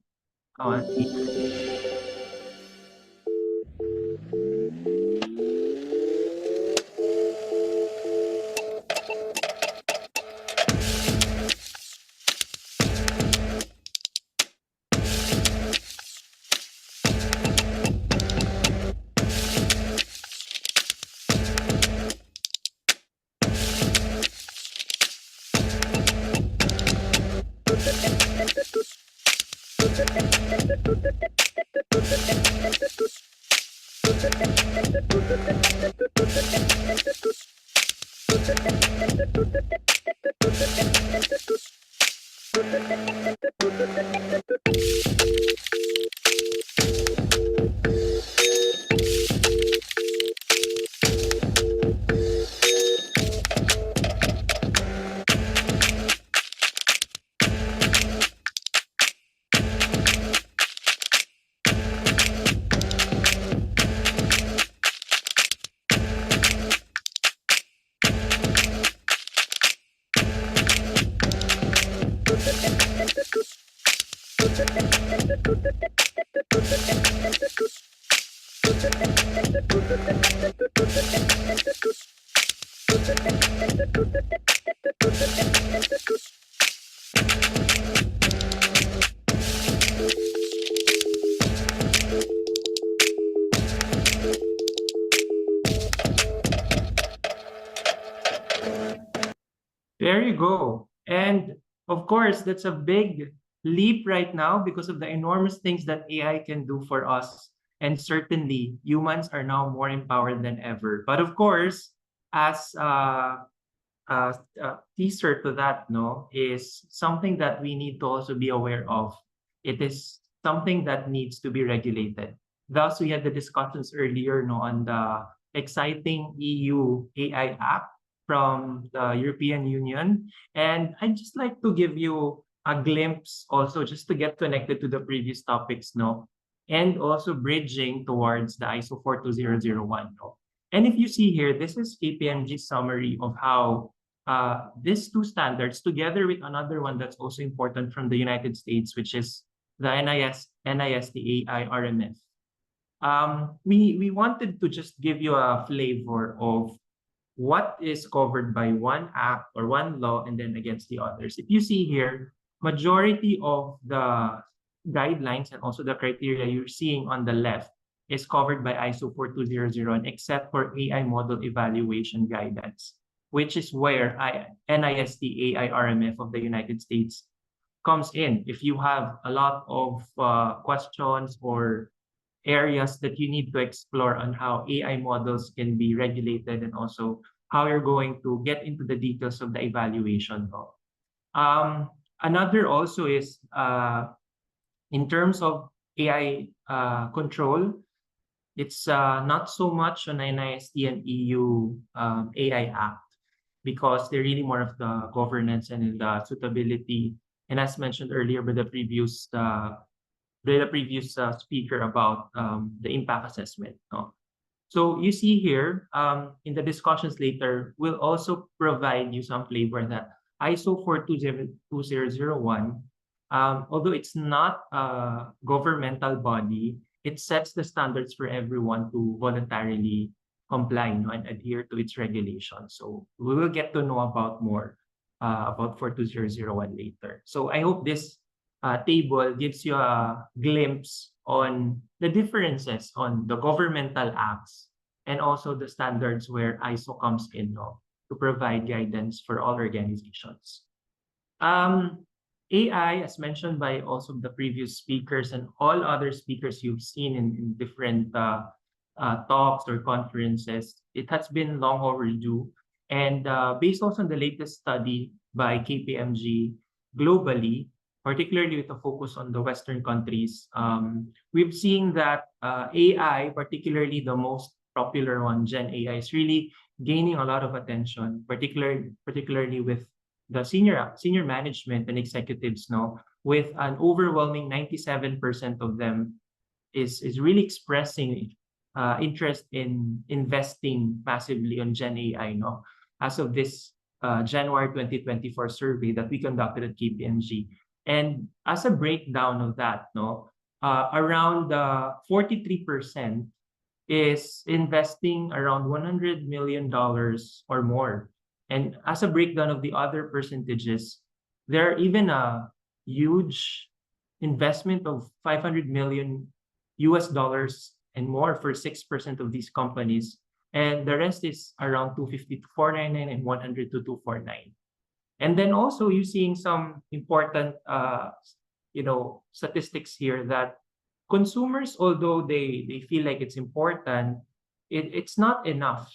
There you go. And of course, that's a big leap right now because of the enormous things that AI can do for us. And certainly, humans are now more empowered than ever. But of course, as teaser to that, no, is something that we need to also be aware of. It is something that needs to be regulated. Thus, we had the discussions earlier, no, on the exciting EU AI Act from the European Union. And I'd just like to give you a glimpse also just to get connected to the previous topics, no? And also bridging towards the ISO 42001, no? And if you see here, this is KPMG's summary of how these two standards, together with another one that's also important from the United States, which is the NIST AI RMF. We wanted to just give you a flavor of what is covered by one act or one law and then against the others. If you see here, majority of the guidelines and also the criteria you're seeing on the left is covered by ISO 42001, except for AI model evaluation guidance, which is where NIST AI RMF of the United States comes in. If you have a lot of questions or areas that you need to explore on how AI models can be regulated and also how you're going to get into the details of the evaluation. Another also is in terms of AI control, it's not so much on NIST and EU AI Act because they're really more of the governance and the suitability. And as mentioned earlier by the previous speaker about the impact assessment. No? So you see here in the discussions later, we'll also provide you some flavor that ISO 42001, although it's not a governmental body, it sets the standards for everyone to voluntarily comply, no, and adhere to its regulations. So we will get to know about more about 42001 later. So I hope this table gives you a glimpse on the differences on the governmental acts and also the standards where ISO comes in, no, to provide guidance for all organizations. AI, as mentioned by also the previous speakers and all other speakers you've seen in different talks or conferences, it has been long overdue. And based also on the latest study by KPMG globally, particularly with a focus on the Western countries, we've seen that AI, particularly the most popular one, Gen AI, is really gaining a lot of attention, particularly with the senior management and executives, no, with an overwhelming 97% of them is really expressing interest in investing massively on Gen AI, no, as of this January 2024 survey that we conducted at KPMG. And as a breakdown of that, no, around 43% is investing around $100 million or more. And as a breakdown of the other percentages, there are even a huge investment of 500 million US dollars and more for 6% of these companies. And the rest is around 250 to 499 and 100 to 249. And then also you're seeing some important statistics here that consumers, although they feel like it's important, it's not enough.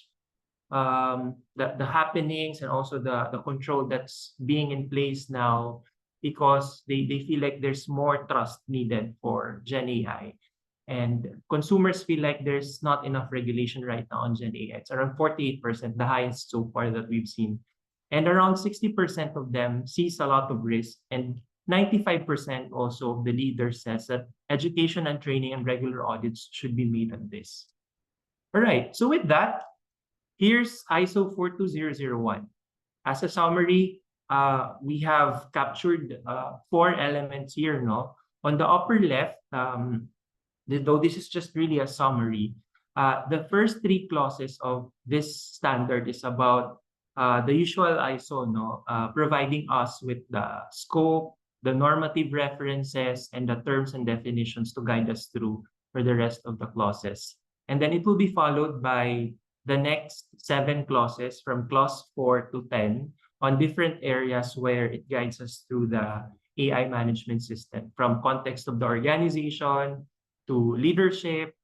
The happenings and also the control that's being in place now, because they feel like there's more trust needed for Gen AI. And consumers feel like there's not enough regulation right now on Gen AI. It's around 48%, the highest so far that we've seen. And around 60% of them sees a lot of risk, and 95% also of the leaders says that education and training and regular audits should be made on this. All right, so with that, here's ISO 42001. As a summary, we have captured 4 elements here, no? On the upper left, though this is just really a summary, the first 3 clauses of this standard is about the usual ISO, no, providing us with the scope, the normative references, and the terms and definitions to guide us through for the rest of the clauses. And then it will be followed by the next 7 clauses from clause 4 to 10 on different areas where it guides us through the AI management system, from context of the organization to leadership,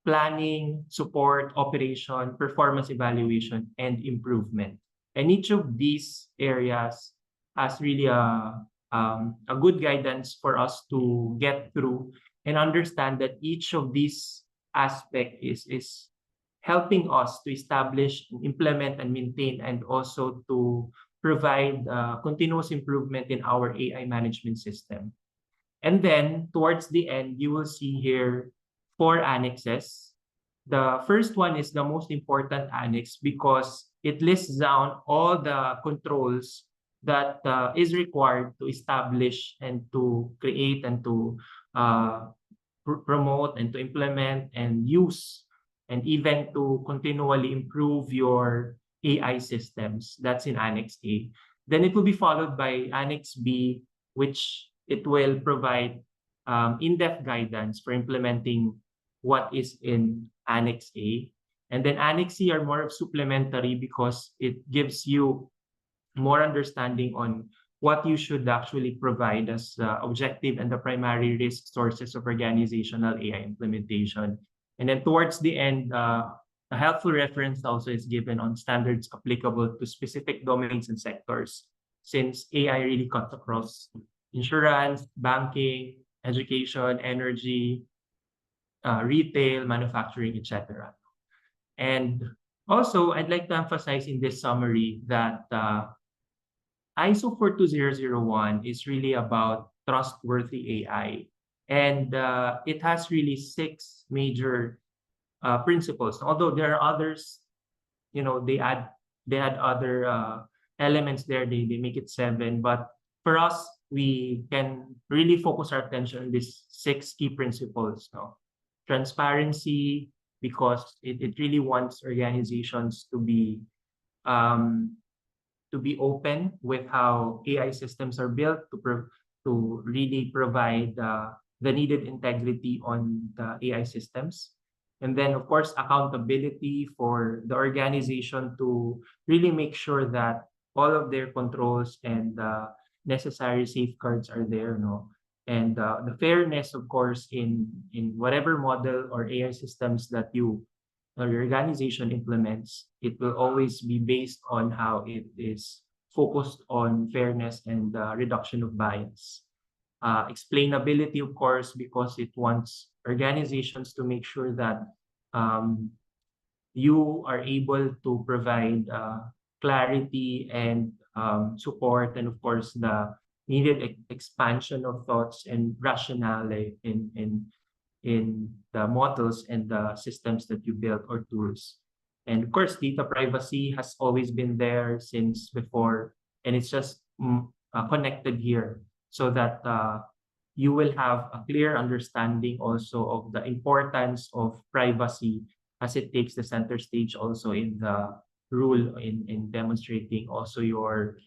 planning, support, operation, performance evaluation, and improvement. And each of these areas has really a good guidance for us to get through and understand that each of these aspects is helping us to establish, implement, and maintain, and also to provide continuous improvement in our AI management system. And then towards the end, you will see here 4 annexes. The first one is the most important annex because it lists down all the controls that is required to establish and to create and to promote and to implement and use and even to continually improve your AI systems. That's in Annex A. Then it will be followed by Annex B, which it will provide in-depth guidance for implementing what is in Annex A. And then Annex C are more of supplementary because it gives you more understanding on what you should actually provide as the objective and the primary risk sources of organizational AI implementation. And then towards the end, a helpful reference also is given on standards applicable to specific domains and sectors, since AI really cuts across insurance, banking, education, energy, retail, manufacturing, etc. And also, I'd like to emphasize in this summary that ISO 42001 is really about trustworthy AI. And it has really 6 major principles. Although there are others, they add other elements there. They make it 7. But for us, we can really focus our attention on these 6 key principles. Transparency, because it really wants organizations to be open with how AI systems are built to really provide the needed integrity on the AI systems. And then, of course, accountability for the organization to really make sure that all of their controls and necessary safeguards are there. And the fairness, of course, in whatever model or AI systems that your organization implements, it will always be based on how it is focused on fairness and reduction of bias. Explainability, of course, because it wants organizations to make sure that you are able to provide clarity and support, and of course the needed expansion of thoughts and rationale in the models and the systems that you build or tools. And of course, data privacy has always been there since before, and it's just connected here so that you will have a clear understanding also of the importance of privacy, as it takes the center stage also in the rule in demonstrating also your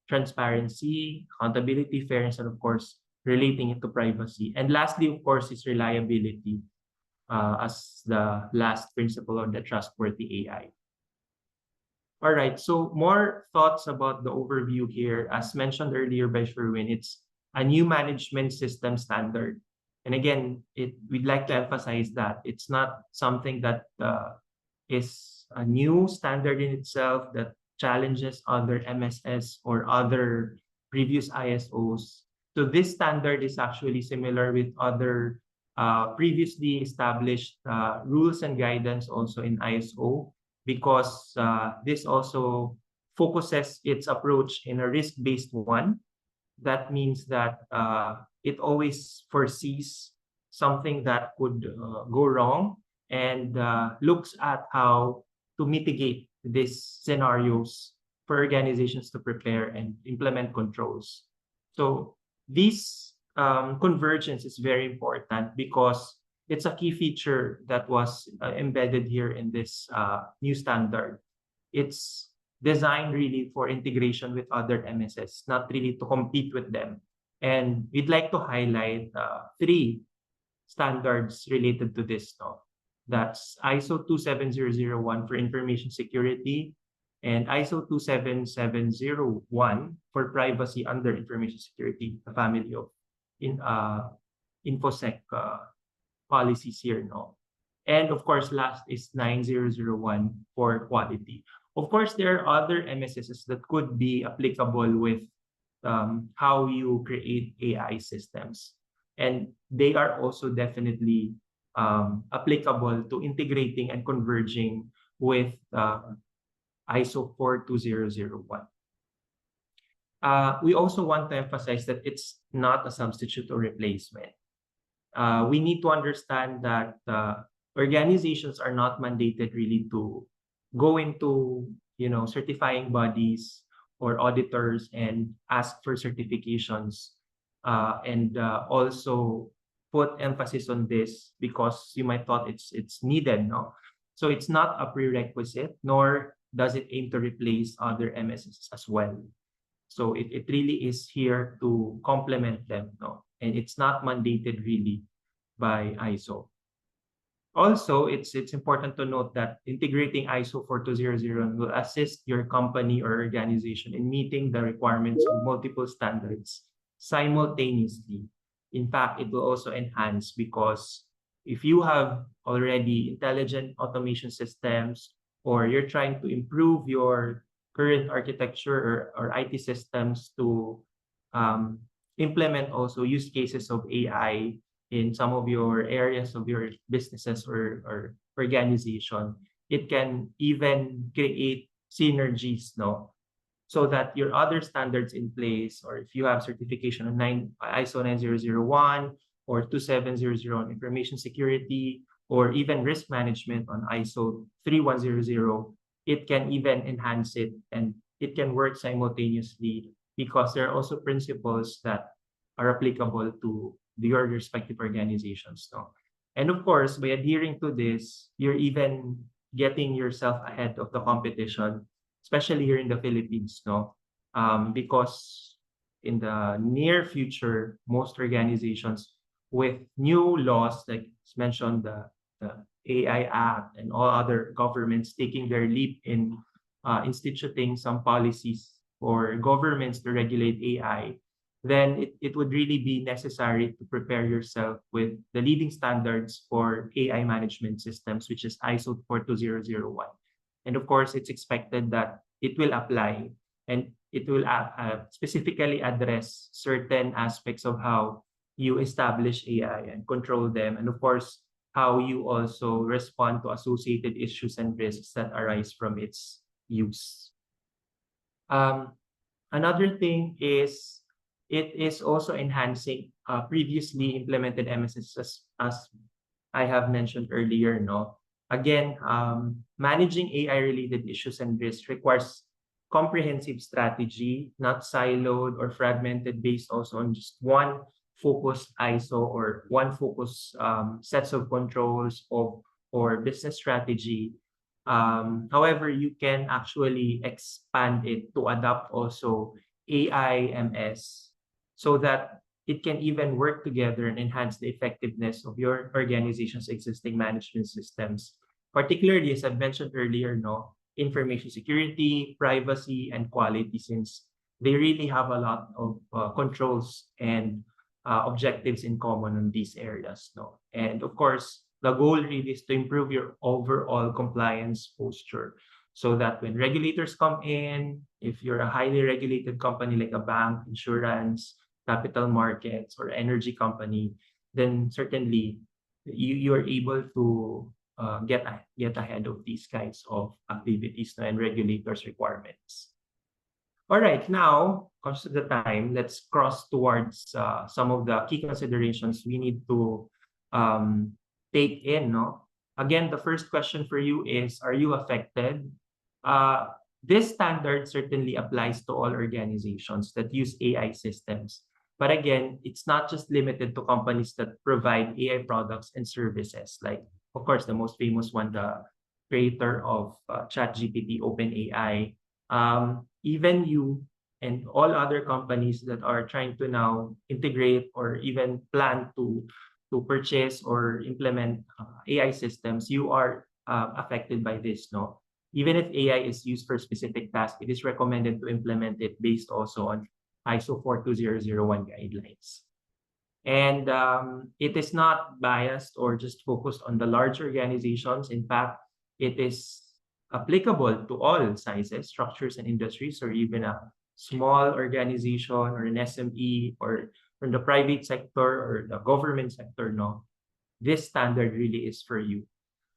transparency, accountability, fairness, and of course, relating it to privacy. And lastly, of course, is reliability as the last principle of the trustworthy AI. All right, so more thoughts about the overview here. As mentioned earlier by Sherwin, it's a new management system standard. And again, we'd like to emphasize that it's not something that is a new standard in itself that challenges other MSS or other previous ISOs. So this standard is actually similar with other previously established rules and guidance also in ISO, because this also focuses its approach in a risk-based one. That means that it always foresees something that could go wrong and looks at how to mitigate these scenarios for organizations to prepare and implement controls. So this convergence is very important because it's a key feature that was embedded here in this new standard. It's designed really for integration with other MSS, not really to compete with them. And we'd like to highlight 3 standards related to this. That's ISO 27001 for information security and ISO 27701 for privacy under information security, the family of InfoSec policies here. And of course, last is 9001 for quality. Of course, there are other MSSs that could be applicable with how you create AI systems. And they are also definitely applicable to integrating and converging with ISO 42001. We also want to emphasize that it's not a substitute or replacement. We need to understand that organizations are not mandated really to go into, certifying bodies or auditors and ask for certifications, and also put emphasis on this because you might thought it's needed, no? So it's not a prerequisite, nor does it aim to replace other MSs as well. So it really is here to complement them, no? And it's not mandated really by ISO. Also, it's important to note that integrating ISO 42001 will assist your company or organization in meeting the requirements of multiple standards simultaneously. In fact, it will also enhance because if you have already intelligent automation systems or you're trying to improve your current architecture or IT systems to implement also use cases of AI in some of your areas of your businesses or organization, it can even create synergies, no? So that your other standards in place, or if you have certification on ISO 9001 or 27001 on information security, or even risk management on ISO 3100, it can even enhance it and it can work simultaneously because there are also principles that are applicable to your respective organizations, no? And of course, by adhering to this, you're even getting yourself ahead of the competition, especially here in the Philippines, no? Because in the near future, most organizations with new laws, like it's mentioned, the AI Act and all other governments taking their leap in instituting some policies for governments to regulate AI, then it would really be necessary to prepare yourself with the leading standards for AI management systems, which is ISO 42001. And of course, it's expected that it will apply and it will specifically address certain aspects of how you establish AI and control them. And of course, how you also respond to associated issues and risks that arise from its use. Another thing is it is also enhancing previously implemented MSS as I have mentioned earlier, no? Again, managing AI-related issues and risks requires comprehensive strategy, not siloed or fragmented based also on just one focused ISO or one focused sets of controls or business strategy. However, you can actually expand it to adopt also AIMS so that it can even work together and enhance the effectiveness of your organization's existing management systems. Particularly, as I've mentioned earlier, no, information security, privacy, and quality, since they really have a lot of controls and objectives in common on these areas, no. And of course, the goal really is to improve your overall compliance posture so that when regulators come in, if you're a highly regulated company like a bank, insurance, capital markets, or energy company, then certainly you're able to get ahead of these kinds of activities and regulators' requirements. All right, now, comes to the time, let's cross towards some of the key considerations we need to take in, no? Again, the first question for you is, are you affected? This standard certainly applies to all organizations that use AI systems. But again, it's not just limited to companies that provide AI products and services. Like, of course, the most famous one, the creator of ChatGPT, OpenAI. Even you and all other companies that are trying to now integrate or even plan to purchase or implement AI systems, you are affected by this, no? Even if AI is used for a specific task, it is recommended to implement it based also on ISO 42001 guidelines. And it is not biased or just focused on the large organizations. In fact, it is applicable to all sizes, structures, and industries, or even a small organization or an SME or from the private sector or the government sector, no? this standard really is for you.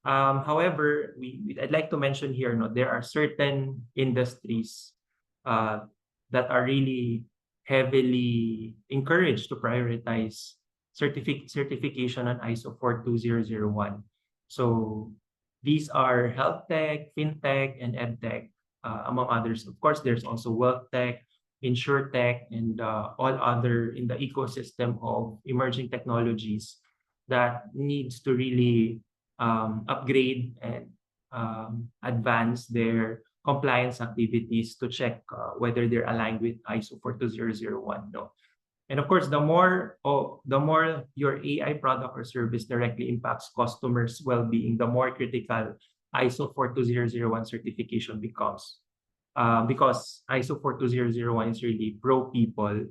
However, I'd like to mention here, no, there are certain industries that are really heavily encouraged to prioritize certification on ISO 42001. So these are health tech, fintech, and edtech, among others. Of course, there's also wealth tech, insurtech, and all other in the ecosystem of emerging technologies that needs to really upgrade and advance their compliance activities to check whether they're aligned with ISO 42001. No. And of course, the more your AI product or service directly impacts customers' well-being, the more critical ISO 42001 certification becomes. Because ISO 42001 is really pro-people,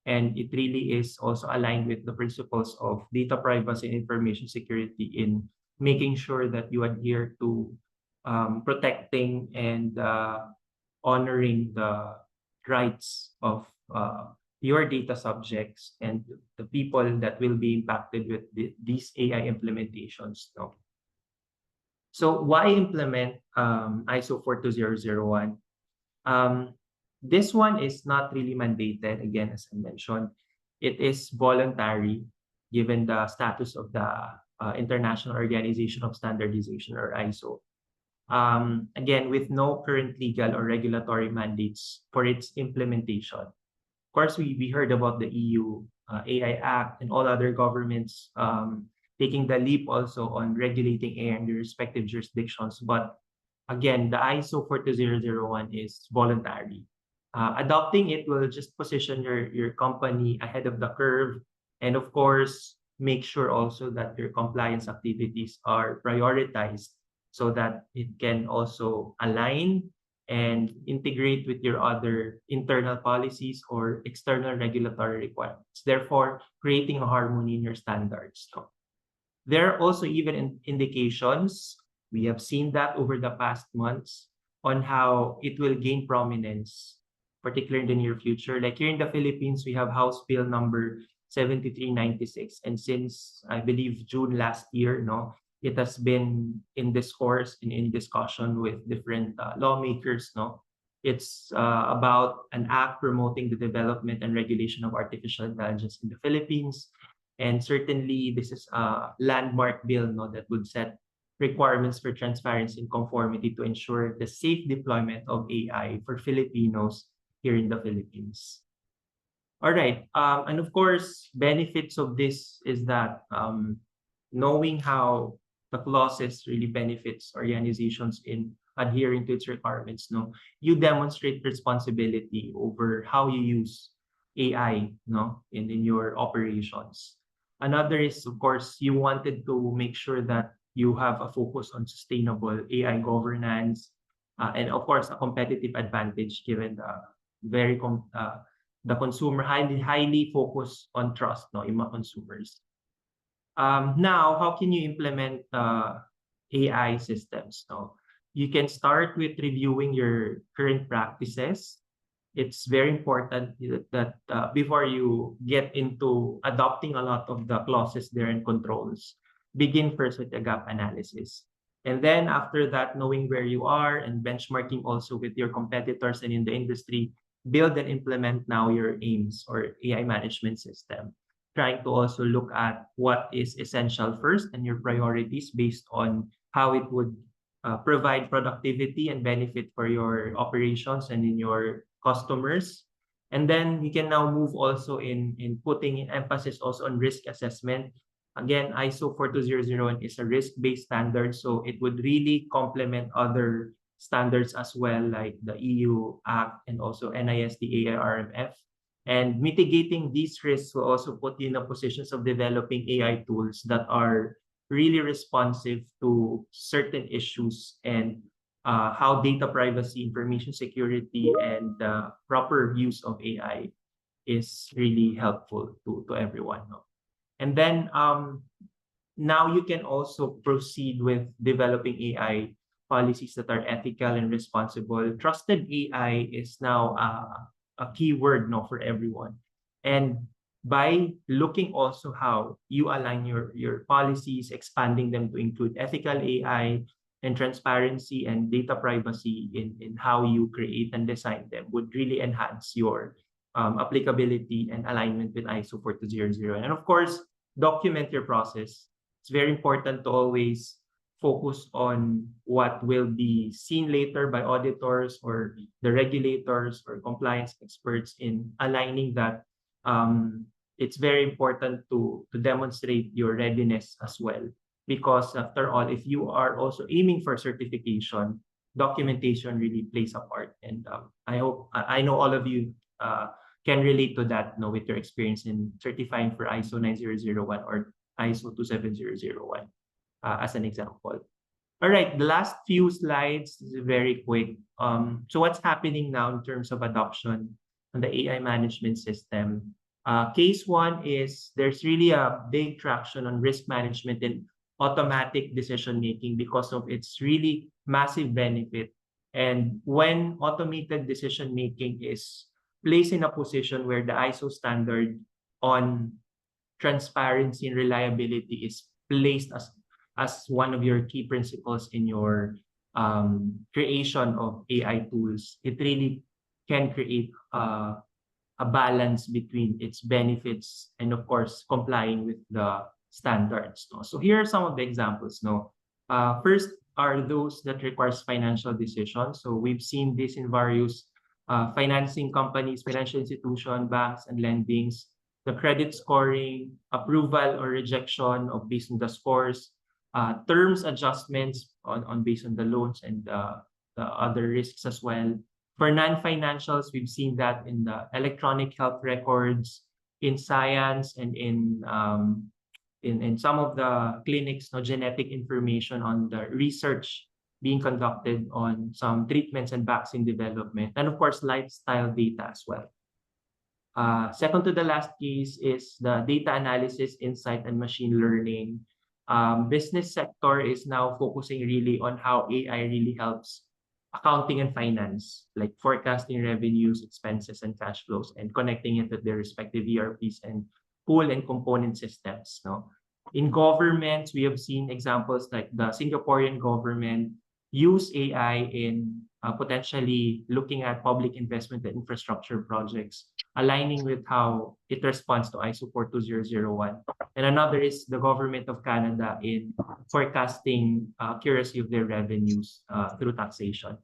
and it really is also aligned with the principles of data privacy and information security in making sure that you adhere to protecting and honoring the rights of your data subjects and the people that will be impacted with these AI implementations. No? So why implement ISO 42001? This one is not really mandated, again, as I mentioned. It is voluntary given the status of the International Organization of Standardization, or ISO. Again, with no current legal or regulatory mandates for its implementation. Of course, we heard about the EU AI Act and all other governments taking the leap also on regulating AI in their respective jurisdictions. But again, the ISO 42001 is voluntary. Adopting it will just position your company ahead of the curve, and of course, make sure also that your compliance activities are prioritized so that it can also align and integrate with your other internal policies or external regulatory requirements, therefore creating a harmony in your standards. So there are also even indications, we have seen that over the past months, on how it will gain prominence, particularly in the near future. Like here in the Philippines, we have House Bill number 7396, and since I believe June last year, no, it has been in discourse and in discussion with different lawmakers. No, it's about an act promoting the development and regulation of artificial intelligence in the Philippines, and certainly this is a landmark bill, no, that would set requirements for transparency and conformity to ensure the safe deployment of AI for Filipinos here in the Philippines. All right, and of course, benefits of this is that knowing how the clauses really benefits organizations in adhering to its requirements, no, you demonstrate responsibility over how you use AI, no, in your operations. Another is, of course, you wanted to make sure that you have a focus on sustainable AI governance, and of course, a competitive advantage given the the consumer highly focused on trust, no, in mga consumers. Now, how can you implement AI systems? No, you can start with reviewing your current practices. It's very important that before you get into adopting a lot of the clauses there and controls, begin first with the gap analysis. And then after that, knowing where you are and benchmarking also with your competitors and in the industry, build and implement now your aims or AI management system. Trying to also look at what is essential first and your priorities based on how it would provide productivity and benefit for your operations and in your customers. And then you can now move also in putting emphasis also on risk assessment. Again, ISO 42001 is a risk-based standard, so it would really complement other standards as well, like the EU Act and also NIST AIRMF. And mitigating these risks will also put you in the positions of developing AI tools that are really responsive to certain issues and how data privacy, information security, and proper use of AI is really helpful to everyone. No? And then now you can also proceed with developing AI policies that are ethical and responsible. Trusted AI is now a key word, no, for everyone. And by looking also how you align your policies, expanding them to include ethical AI and transparency and data privacy in how you create and design them would really enhance your applicability and alignment with ISO 4200. And of course, document your process. It's very important to always focus on what will be seen later by auditors or the regulators or compliance experts in aligning that. It's very important to demonstrate your readiness as well. Because after all, if you are also aiming for certification, documentation really plays a part. And I know all of you can relate to that, with your experience in certifying for ISO 9001 or ISO 27001 as an example. All right, the last few slides is very quick. So what's happening now in terms of adoption on the AI management system? Case one is there's really a big traction on risk management and automatic decision making because of its really massive benefit. And when automated decision making is placed in a position where the ISO standard on transparency and reliability is placed as one of your key principles in your creation of AI tools, it really can create a balance between its benefits and, of course, complying with the standards. No? So here are some of the examples. No, first are those that requires financial decisions. So we've seen this in various financing companies, financial institutions, banks, and lendings. The credit scoring, approval or rejection of based on the scores, terms adjustments on based on the loans and the other risks as well. For non-financials, we've seen that in the electronic health records, in science, and in some of the clinics, genetic information on the research being conducted on some treatments and vaccine development, and of course, lifestyle data as well. Second to the last case is the data analysis, insight, and machine learning. Business sector is now focusing really on how AI really helps accounting and finance, like forecasting revenues, expenses, and cash flows, and connecting it to their respective ERPs and pool and component systems. No? In governments, we have seen examples like the Singaporean government use AI in potentially looking at public investment and infrastructure projects, aligning with how it responds to ISO 42001. And another is the government of Canada in forecasting accuracy of their revenues through taxation.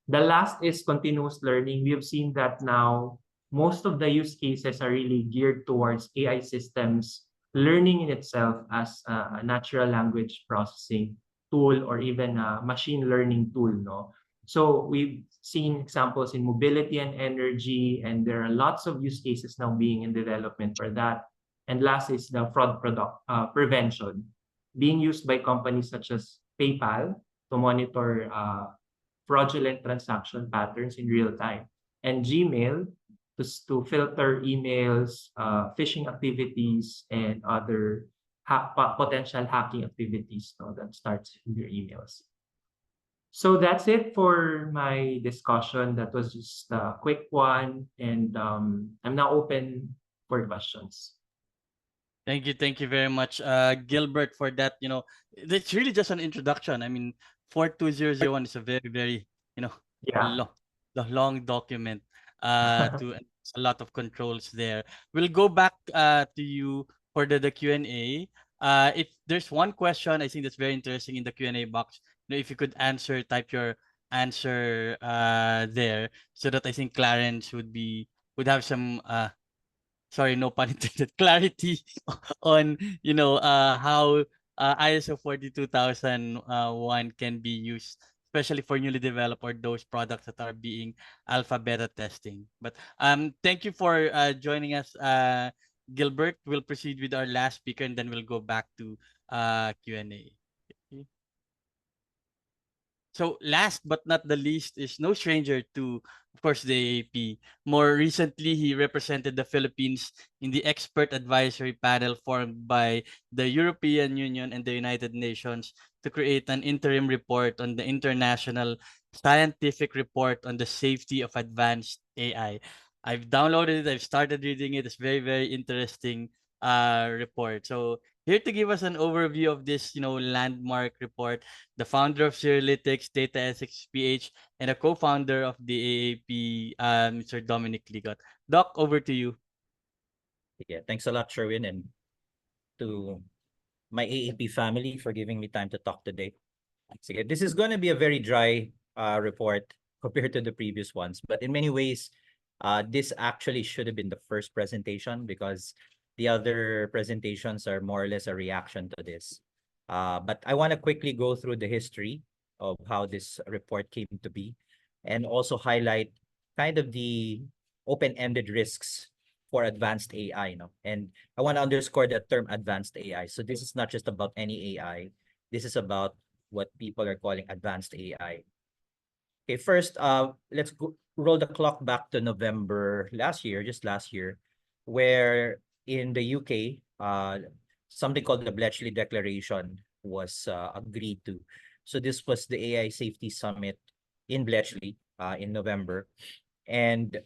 The last is continuous learning. We have seen that now most of the use cases are really geared towards AI systems learning in itself as a natural language processing tool or even a machine learning tool. No? So we've seen examples in mobility and energy, and there are lots of use cases now being in development for that. And last is the fraud prevention, being used by companies such as PayPal to monitor fraudulent transaction patterns in real time, and Gmail to filter emails, phishing activities, and other potential hacking activities that starts in your emails. So that's it for my discussion. That was just a quick one, and I'm now open for questions. Thank you very much, Gilbert, for that. It's really just an introduction. I mean, 42001 is a very, Yeah. long document. To a lot of controls there. We'll go back to you for the Q&A. If there's one question I think that's very interesting in the Q&A box, if you could type your answer there, so that I think Clarence would have some sorry, no pun intended, clarity on how ISO 42001 can be used, especially for newly developed or those products that are being alpha beta testing. But thank you for joining us, Gilbert. We'll proceed with our last speaker, and then we'll go back to Q&A. So last but not the least is no stranger to, of course, the AAP. More recently, he represented the Philippines in the expert advisory panel formed by the European Union and the United Nations to create an interim report on the International Scientific Report on the Safety of Advanced AI. I've downloaded it. I've started reading it. It's very, very interesting report. So here to give us an overview of this, landmark report, the founder of Seralytics, Data Ethics PH, and a co-founder of the AAP, Mr. Dominic Ligot. Doc, over to you. Yeah, thanks a lot, Sherwin, and to my AAP family for giving me time to talk today. Sige, this is going to be a very dry report compared to the previous ones, but in many ways, this actually should have been the first presentation because the other presentations are more or less a reaction to this. But I want to quickly go through the history of how this report came to be and also highlight kind of the open-ended risks for advanced AI. And I want to underscore that term advanced AI. So this is not just about any AI. This is about what people are calling advanced AI. Okay, first, let's roll the clock back to November just last year, where in the UK, something called the Bletchley Declaration was agreed to. So this was the AI Safety Summit in Bletchley in November. And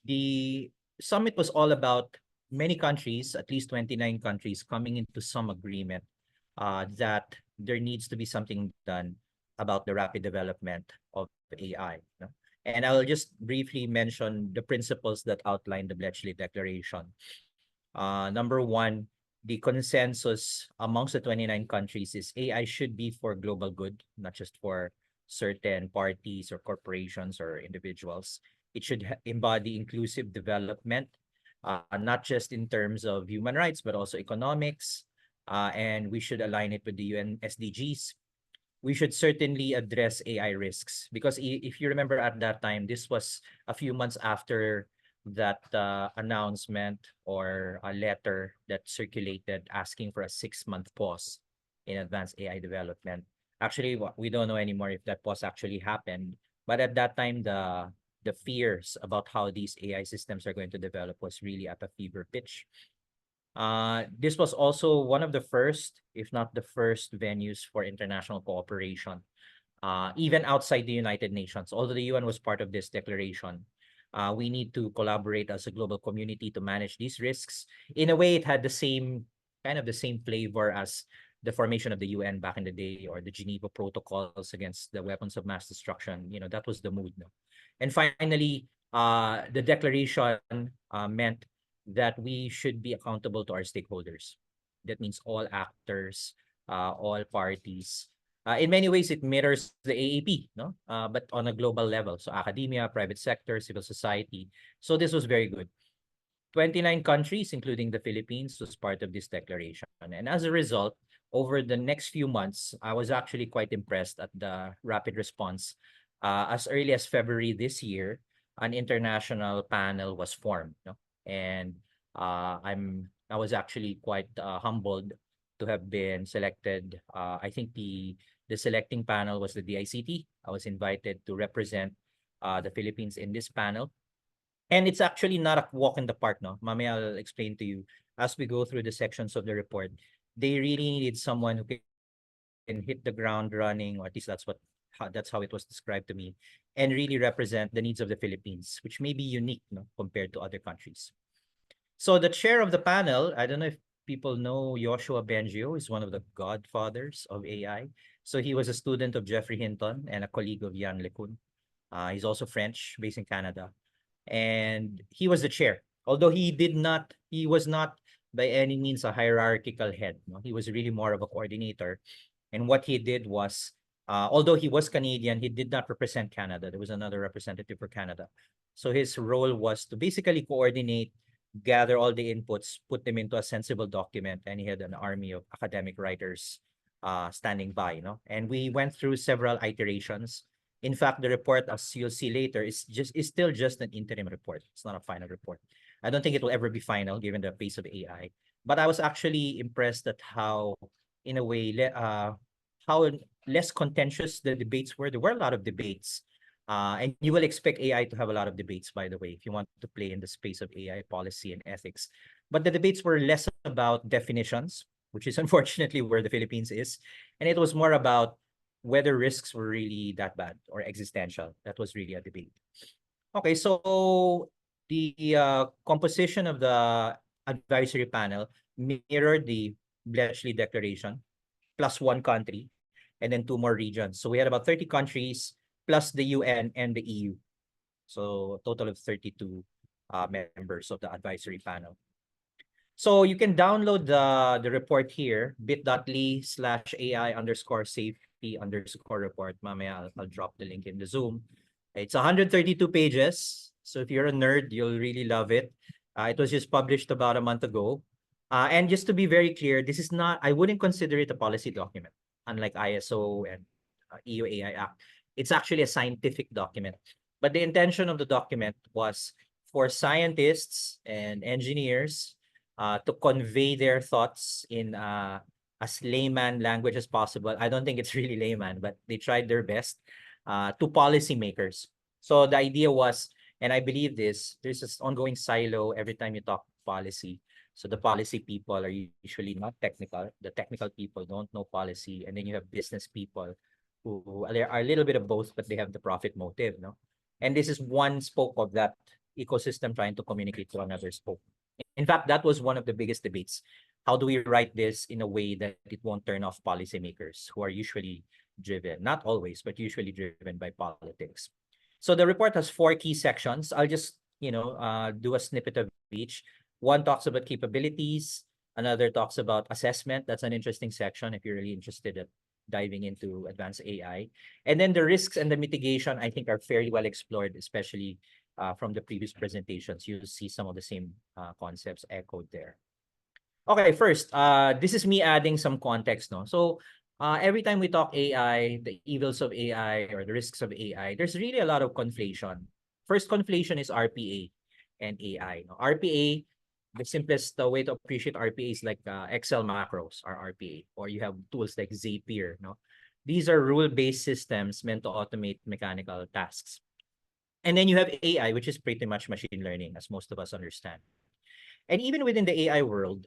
the summit was all about many countries, at least 29 countries, coming into some agreement that there needs to be something done about the rapid development of AI. And I'll just briefly mention the principles that outline the Bletchley Declaration. Number one, the consensus amongst the 29 countries is AI should be for global good, not just for certain parties or corporations or individuals. It should embody inclusive development, not just in terms of human rights, but also economics. And we should align it with the UN SDGs. We should certainly address AI risks because if you remember at that time, this was a few months after that announcement or a letter that circulated asking for a 6-month pause in advanced AI development. Actually, we don't know anymore if that pause actually happened. But at that time, the fears about how these AI systems are going to develop was really at a fever pitch. This was also one of the first, if not the first, venues for international cooperation, even outside the United Nations. Although the UN was part of this declaration, we need to collaborate as a global community to manage these risks. In a way, it had the same flavor as the formation of the UN back in the day, or the Geneva Protocols against the weapons of mass destruction. That was the mood. No? And finally, the declaration meant that we should be accountable to our stakeholders. That means all actors, all parties. In many ways, it mirrors the AAP, no? But on a global level. So academia, private sector, civil society. So this was very good. 29 countries, including the Philippines, was part of this declaration. And as a result, over the next few months, I was actually quite impressed at the rapid response. As early as February this year, an international panel was formed. No? And I was actually quite humbled to have been selected. I think the selecting panel was the DICT. I was invited to represent the Philippines in this panel. And it's actually not a walk in the park, no? Mami, I'll explain to you as we go through the sections of the report. They really needed someone who can hit the ground running, or at least that's how it was described to me, and really represent the needs of the Philippines, which may be unique, no, compared to other countries. So the chair of the panel, I don't know if people know Joshua Bengio, is one of the godfathers of AI. So he was a student of Jeffrey Hinton and a colleague of Yann LeCun. He's also French, based in Canada. And he was the chair. Although he was not by any means a hierarchical head. No? He was really more of a coordinator. And what he did was, although he was Canadian, he did not represent Canada. There was another representative for Canada. So his role was to basically coordinate, gather all the inputs, put them into a sensible document, and he had an army of academic writers standing by. And we went through several iterations. In fact, the report, as you'll see later, is still just an interim report. It's not a final report. I don't think it will ever be final given the pace of AI. But I was actually impressed at how, in a way, how less contentious the debates were. There were a lot of debates. And you will expect AI to have a lot of debates, by the way, if you want to play in the space of AI policy and ethics. But the debates were less about definitions, which is unfortunately where the Philippines is. And it was more about whether risks were really that bad or existential. That was really a debate. Okay, so The composition of the advisory panel mirrored the Bletchley Declaration, plus one country, and then two more regions. So we had about 30 countries, plus the UN and the EU. So a total of 32 members of the advisory panel. So you can download the report here, bit.ly/AI_safety_report. Mamaya, I'll drop the link in the Zoom. It's 132 pages. So if you're a nerd, you'll really love it. It was just published about a month ago. And just to be very clear, this is not, I wouldn't consider it a policy document, unlike ISO and EU AI Act. It's actually a scientific document. But the intention of the document was for scientists and engineers to convey their thoughts in as layman language as possible. I don't think it's really layman, but they tried their best to policymakers. So the idea was, and I believe this, there's this ongoing silo every time you talk policy. So the policy people are usually not technical. The technical people don't know policy. And then you have business people who are a little bit of both, but they have the profit motive, no? And this is one spoke of that ecosystem trying to communicate to another spoke. In fact, that was one of the biggest debates. How do we write this in a way that it won't turn off policymakers who are usually driven, not always, but usually driven by politics? So the report has 4 key sections. I'll just, do a snippet of each. One talks about capabilities. Another talks about assessment. That's an interesting section if you're really interested in diving into advanced AI. And then the risks and the mitigation, I think, are fairly well explored, especially from the previous presentations. You'll see some of the same concepts echoed there. Okay, first, this is me adding some context. No? So every time we talk AI, the evils of AI or the risks of AI, there's really a lot of conflation. First conflation is RPA and AI. No? RPA, the simplest way to appreciate RPA is like Excel macros are RPA, or you have tools like Zapier. No? These are rule-based systems meant to automate mechanical tasks. And then you have AI, which is pretty much machine learning, as most of us understand. And even within the AI world,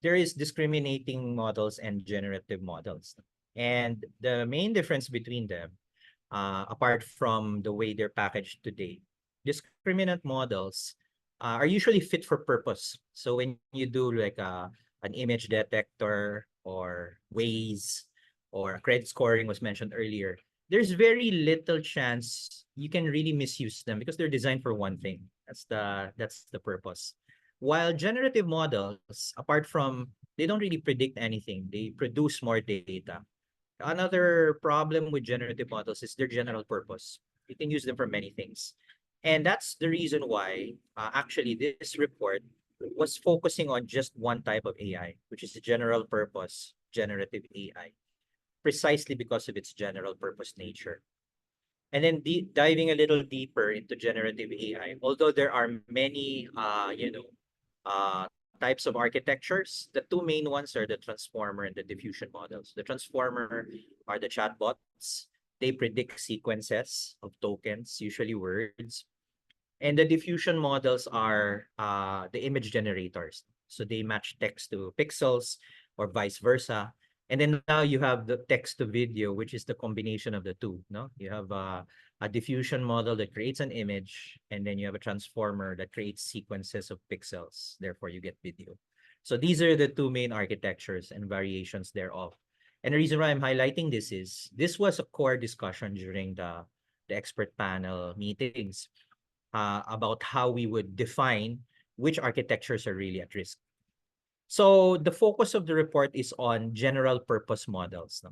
there is discriminating models and generative models. And the main difference between them, apart from the way they're packaged today, discriminant models are usually fit for purpose. So when you do like an image detector or Waze or credit scoring was mentioned earlier, there's very little chance you can really misuse them because they're designed for one thing. That's the purpose. While generative models, apart from, they don't really predict anything, they produce more data. Another problem with generative models is their general purpose. You can use them for many things. And that's the reason why actually this report was focusing on just one type of AI, which is the general purpose generative AI, precisely because of its general purpose nature. And then diving a little deeper into generative AI, although there are many, types of architectures, the two main ones are the transformer and the diffusion models. The transformer are the chatbots. They predict sequences of tokens, usually words. And the diffusion models are the image generators. So they match text to pixels or vice versa. And then now you have the text to video, which is the combination of the two. No, you have a diffusion model that creates an image, and then you have a transformer that creates sequences of pixels. Therefore, you get video. So these are the two main architectures and variations thereof. And the reason why I'm highlighting this is this was a core discussion during the expert panel meetings about how we would define which architectures are really at risk. So the focus of the report is on general purpose models. No?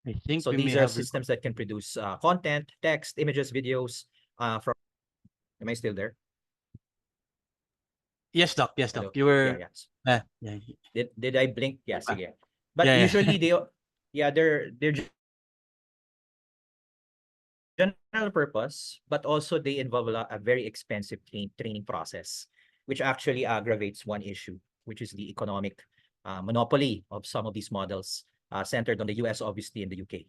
I think So we these may are have systems that can produce content, text, images, videos from. Am I still there? Yes, Doc. Yes, Hello? Doc. You were Yeah. yeah. Did I blink? Yes, again. But Yeah, yeah. usually they're general purpose, but also they involve a very expensive training process, which actually aggravates one issue, which is the economic monopoly of some of these models centered on the US, obviously, and the UK.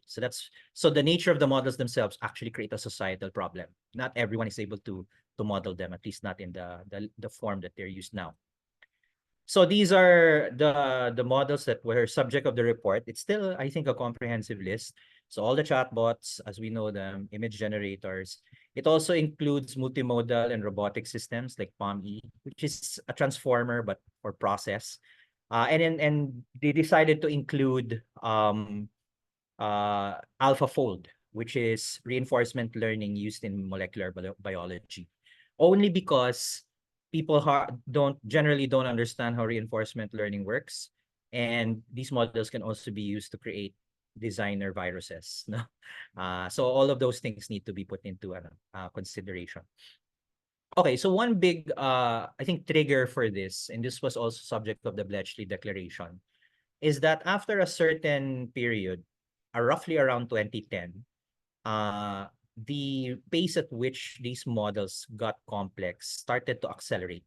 So the nature of the models themselves actually create a societal problem. Not everyone is able to model them, at least not in the form that they're used now. So these are the models that were subject of the report. It's still, I think, a comprehensive list. So all the chatbots, as we know them, image generators. It also includes multimodal and robotic systems like POM-E, which is a transformer but for process. And they decided to include AlphaFold, which is reinforcement learning used in molecular biology, only because people don't understand how reinforcement learning works, and these models can also be used to create designer viruses. No, so all of those things need to be put into consideration. Okay, so one big I think trigger for this, and this was also subject of the Bletchley Declaration, is that after a certain period, roughly around 2010, the pace at which these models got complex started to accelerate.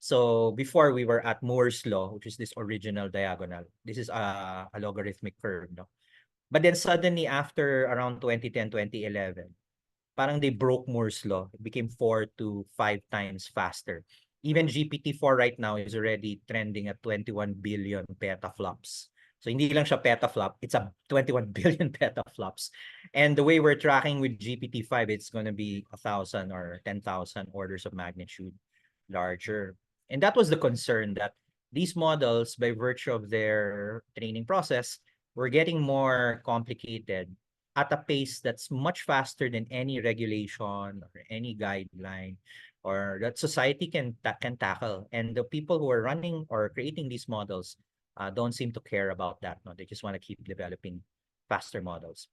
So before we were at Moore's law, which is this original diagonal. This is a logarithmic curve, no? But then suddenly after around 2010, 2011, parang they broke Moore's law. It became 4 to 5 times faster. Even GPT-4 right now is already trending at 21 billion petaflops. So hindi lang siya petaflop, it's a 21 billion petaflops. And the way we're tracking with GPT-5, it's going to be 1,000 or 10,000 orders of magnitude larger. And that was the concern, that these models, by virtue of their training process, were getting more complicated at a pace that's much faster than any regulation or any guideline or that society can tackle. And the people who are running or creating these models don't seem to care about that. No, they just want to keep developing faster models.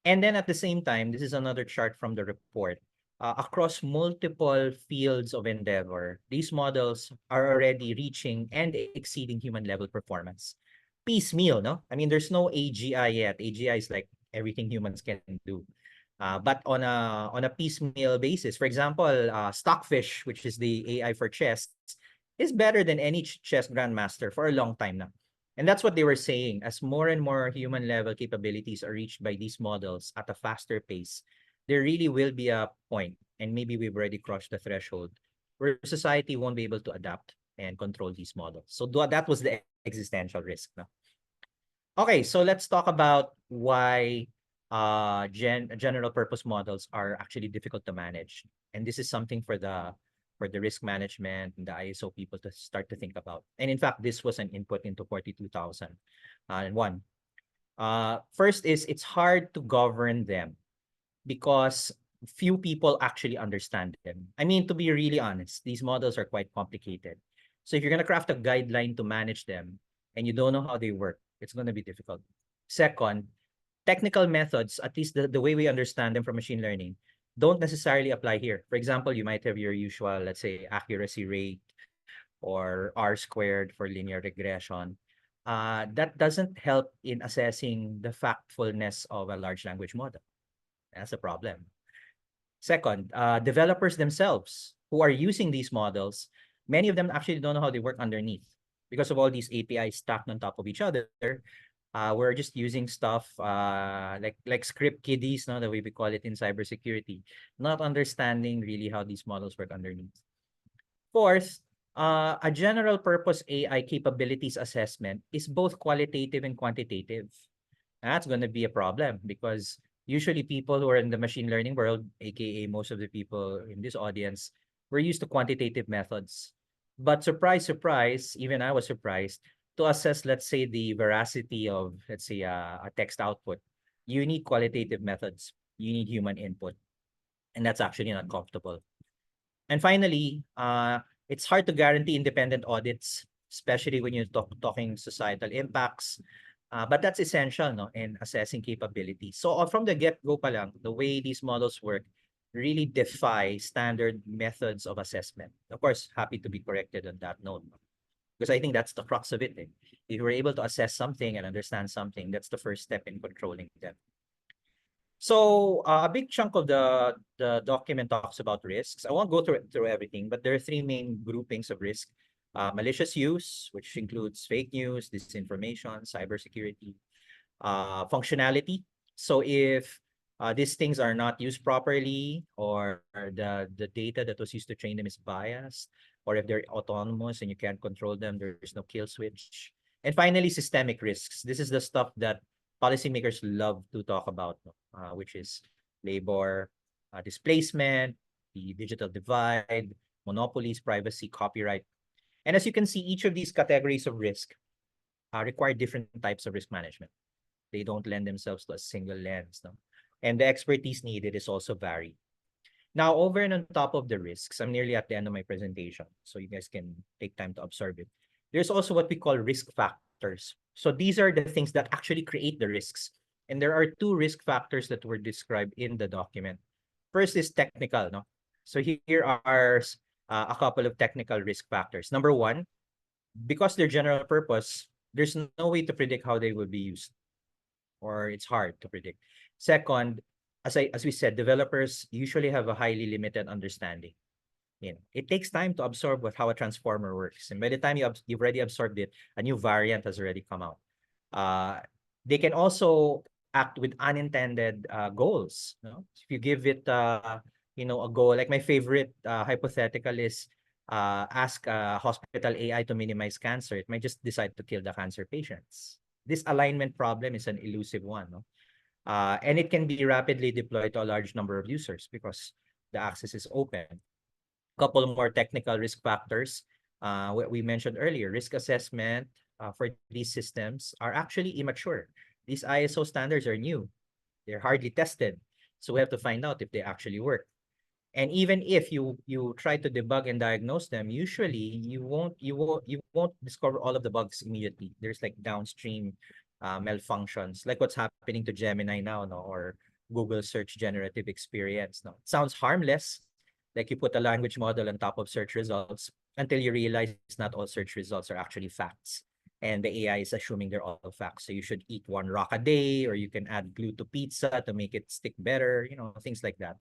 And then at the same time, this is another chart from the report. Across multiple fields of endeavor, these models are already reaching and exceeding human level performance. Piecemeal, no? I mean, there's no AGI yet. AGI is like everything humans can do. But on a piecemeal basis, for example, Stockfish, which is the AI for chess, is better than any chess grandmaster for a long time now. And that's what they were saying. As more and more human level capabilities are reached by these models at a faster pace, there really will be a point, and maybe we've already crossed the threshold, where society won't be able to adapt and control these models. So that was the existential risk. No? Okay, so let's talk about why general purpose models are actually difficult to manage. And this is something for the risk management and the ISO people to start to think about. And in fact, this was an input into 42,001. First is it's hard to govern them because few people actually understand them. I mean, to be really honest, these models are quite complicated. So if you're going to craft a guideline to manage them and you don't know how they work, it's going to be difficult. Second, technical methods, at least the way we understand them from machine learning, don't necessarily apply here. For example, you might have your usual, let's say, accuracy rate or R squared for linear regression. That doesn't help in assessing the factfulness of a large language model. That's a problem. Second, developers themselves who are using these models, many of them actually don't know how they work underneath because of all these APIs stacked on top of each other. We're just using stuff like script kiddies, no, the way we call it in cybersecurity, not understanding really how these models work underneath. Fourth, a general purpose AI capabilities assessment is both qualitative and quantitative. That's going to be a problem because usually people who are in the machine learning world, aka most of the people in this audience, we're used to quantitative methods. But surprise, surprise, even I was surprised, to assess, let's say, the veracity of, let's say, a text output, you need qualitative methods. You need human input. And that's actually not comfortable. And finally, it's hard to guarantee independent audits, especially when you're talking societal impacts. But that's essential, no, in assessing capability. So from the get-go pa lang, the way these models work really defy standard methods of assessment. Of course, happy to be corrected on that note. Because I think that's the crux of it. Eh? If you're able to assess something and understand something, that's the first step in controlling them. So a big chunk of the document talks about risks. I won't go through everything, but there are three main groupings of risk. Malicious use, which includes fake news, disinformation, cybersecurity, functionality. So if these things are not used properly, or the data that was used to train them is biased, or if they're autonomous and you can't control them, there's no kill switch. And finally, systemic risks. This is the stuff that policymakers love to talk about, no? Which is labor displacement, the digital divide, monopolies, privacy, copyright. And as you can see, each of these categories of risk require different types of risk management. They don't lend themselves to a single lens, no? And the expertise needed is also varied. Now, over and on top of the risks, I'm nearly at the end of my presentation, so you guys can take time to absorb it. There's also what we call risk factors. So these are the things that actually create the risks. And there are two risk factors that were described in the document. First is technical, no? So here are a couple of technical risk factors. Number one, because they're general purpose, there's no way to predict how they will be used, or it's hard to predict. Second, as we said, developers usually have a highly limited understanding. It takes time to absorb how a transformer works, and by the time you've already absorbed it, a new variant has already come out. They can also act with unintended goals. If you give it a goal, like my favorite hypothetical is ask a hospital AI to minimize cancer. It might just decide to kill the cancer patients. This alignment problem is an elusive one, no? And it can be rapidly deployed to a large number of users because the access is open. Couple more technical risk factors. What we mentioned earlier, risk assessment for these systems are actually immature. These ISO standards are new. They're hardly tested. So we have to find out if they actually work. And even if you try to debug and diagnose them, usually you won't discover all of the bugs immediately. There's like downstream malfunctions, like what's happening to Gemini now, no, or Google search generative experience. No, it sounds harmless, like you put a language model on top of search results, until you realize not all search results are actually facts. And the AI is assuming they're all facts. So you should eat one rock a day, or you can add glue to pizza to make it stick better, things like that.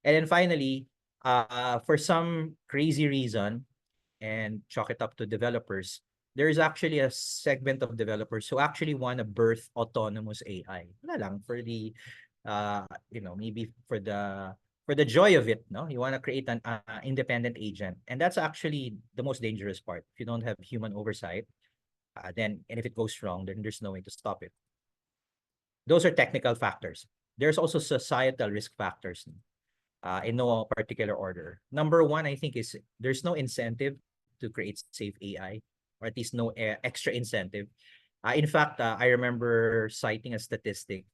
And then finally, for some crazy reason, and chalk it up to developers, there is actually a segment of developers who actually want to birth autonomous AI. Wala lang, for the, maybe for the joy of it, no? You want to create an independent agent. And that's actually the most dangerous part. If you don't have human oversight, and if it goes wrong, then there's no way to stop it. Those are technical factors. There's also societal risk factors, in no particular order. Number one, I think, is there's no incentive to create safe AI, or at least no extra incentive. In fact, I remember citing a statistic.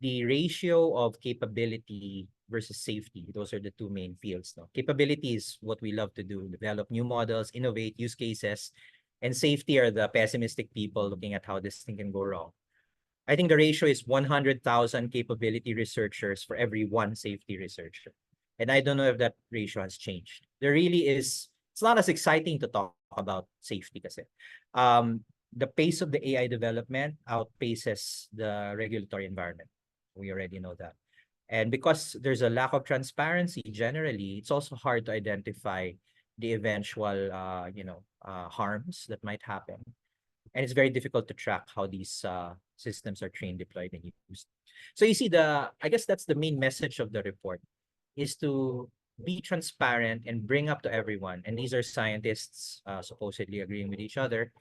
The ratio of capability versus safety, those are the two main fields. No? Capability is what we love to do, develop new models, innovate, use cases, and safety are the pessimistic people looking at how this thing can go wrong. I think the ratio is 100,000 capability researchers for every one safety researcher. And I don't know if that ratio has changed. There really is, it's not as exciting to talk about safety kasi. The pace of the AI development outpaces the regulatory environment. We already know that. And because there's a lack of transparency generally, it's also hard to identify the eventual harms that might happen. And it's very difficult to track how these systems are trained, deployed, and used. So you see, I guess that's the main message of the report, is to be transparent and bring up to everyone. And these are scientists supposedly agreeing with each other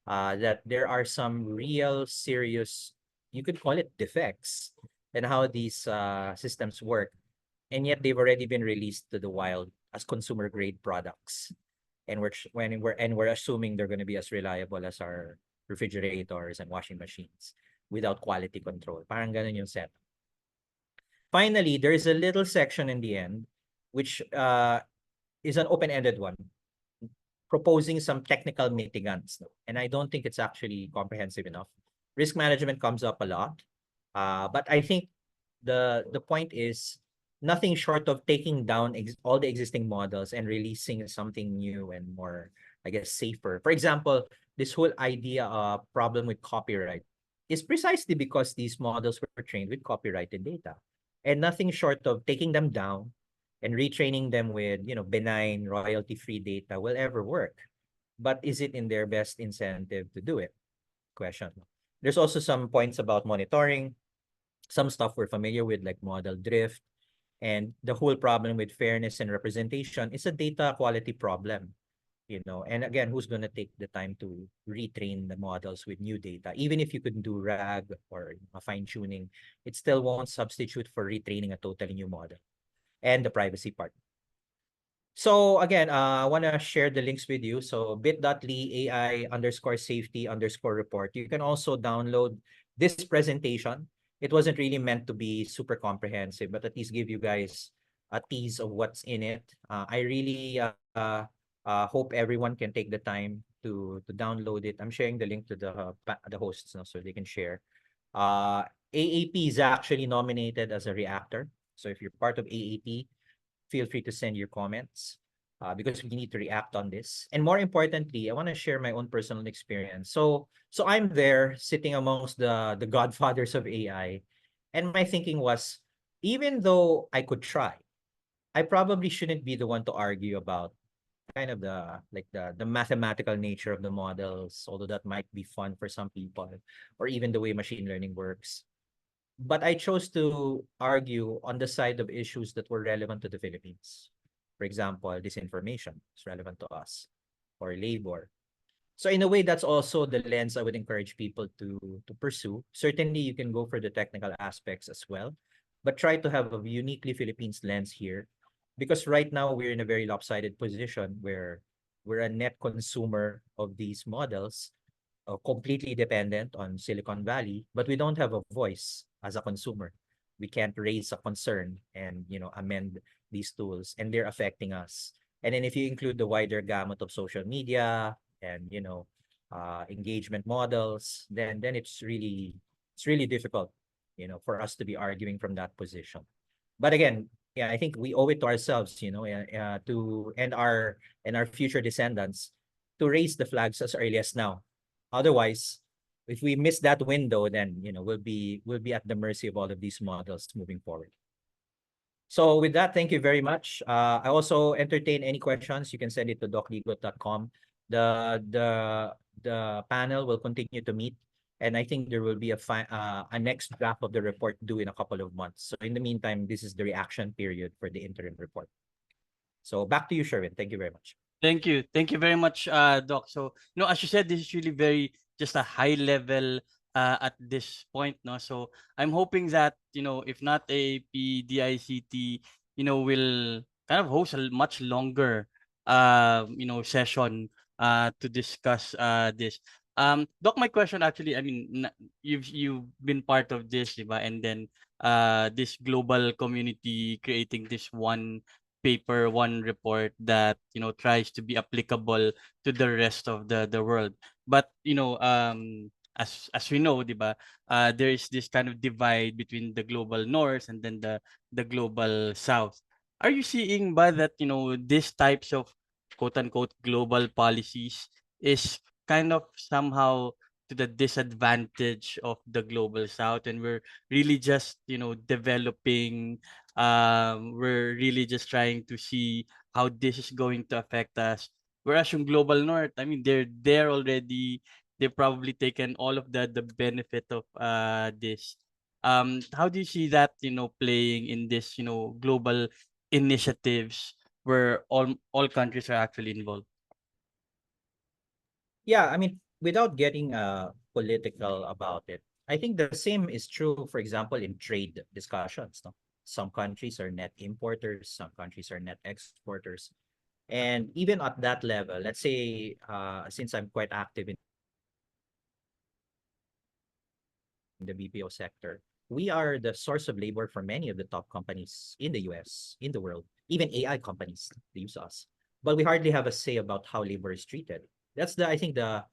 that there are some real serious, you could call it defects, in how these systems work. And yet they've already been released to the wild as consumer grade products. And we're assuming they're going to be as reliable as our refrigerators and washing machines without quality control. Parang ganun yung setup. Finally, there is a little section in the end, which is an open-ended one, proposing some technical mitigants. And I don't think it's actually comprehensive enough. Risk management comes up a lot. But I think the point is nothing short of taking down all the existing models and releasing something new and more, I guess, safer. For example, this whole idea of problem with copyright is precisely because these models were trained with copyrighted data. And nothing short of taking them down and retraining them with, benign royalty-free data will ever work. But is it in their best incentive to do it? Question. There's also some points about monitoring. Some stuff we're familiar with, like model drift, and the whole problem with fairness and representation is a data quality problem, you know. And again, who's going to take the time to retrain the models with new data? Even if you could do RAG or a fine tuning, it still won't substitute for retraining a totally new model. And the privacy part. So again, I want to share the links with you. So bit.ly AI_safety_report. You can also download this presentation. It wasn't really meant to be super comprehensive, but at least give you guys a tease of what's in it. I really hope everyone can take the time to download it. I'm sharing the link to the hosts now so they can share. AAP is actually nominated as a reactor. So if you're part of AAP, feel free to send your comments because we need to react on this. And more importantly, I want to share my own personal experience. So I'm there sitting amongst the godfathers of AI, and my thinking was, even though I could try, I probably shouldn't be the one to argue about kind of the mathematical nature of the models, although that might be fun for some people, or even the way machine learning works. But I chose to argue on the side of issues that were relevant to the Philippines. For example, disinformation is relevant to us, or labor. So in a way, that's also the lens I would encourage people to pursue. Certainly, you can go for the technical aspects as well, but try to have a uniquely Philippines lens here, because right now we're in a very lopsided position where we're a net consumer of these models, completely dependent on Silicon Valley, but we don't have a voice as a consumer. We can't raise a concern and, you know, amend these tools, and they're affecting us. And then if you include the wider gamut of social media and, you know, engagement models, then it's really difficult, you know, for us to be arguing from that position. But again, yeah, I think we owe it to ourselves, you know, to and our future descendants to raise the flags as early as now. Otherwise, if we miss that window, then, you know, we'll be at the mercy of all of these models moving forward. So with that, thank you very much. I also entertain any questions. You can send it to docligot.com. The panel will continue to meet, and I think there will be a next draft of the report due in a couple of months. So in the meantime, this is the reaction period for the interim report. So back to you, Sherwin. Thank you very much. Thank you. Thank you very much, Doc. So, as you said, this is really very just a high level at this point, no? So I'm hoping that, if not AAP, DICT, will kind of host a much longer, session to discuss this. Doc, my question actually, I mean, you've been part of this, diba? And then this global community creating this one paper, one report that tries to be applicable to the rest of the world. But as we know, diba, there is this kind of divide between the global north and then the global south. Are you seeing by that these types of quote unquote global policies is kind of somehow to the disadvantage of the global south, and we're really just developing, we're really just trying to see how this is going to affect us. Whereas yung global north, I mean, they're there already. They've probably taken all of the benefit of this. How do you see that playing in this global initiatives where all countries are actually involved? Yeah, I mean, without getting political about it, I think the same is true, for example, in trade discussions. No? Some countries are net importers, some countries are net exporters. And even at that level, let's say, since I'm quite active in the BPO sector, we are the source of labor for many of the top companies in the US, in the world, even AI companies use us. But we hardly have a say about how labor is treated. That's I think the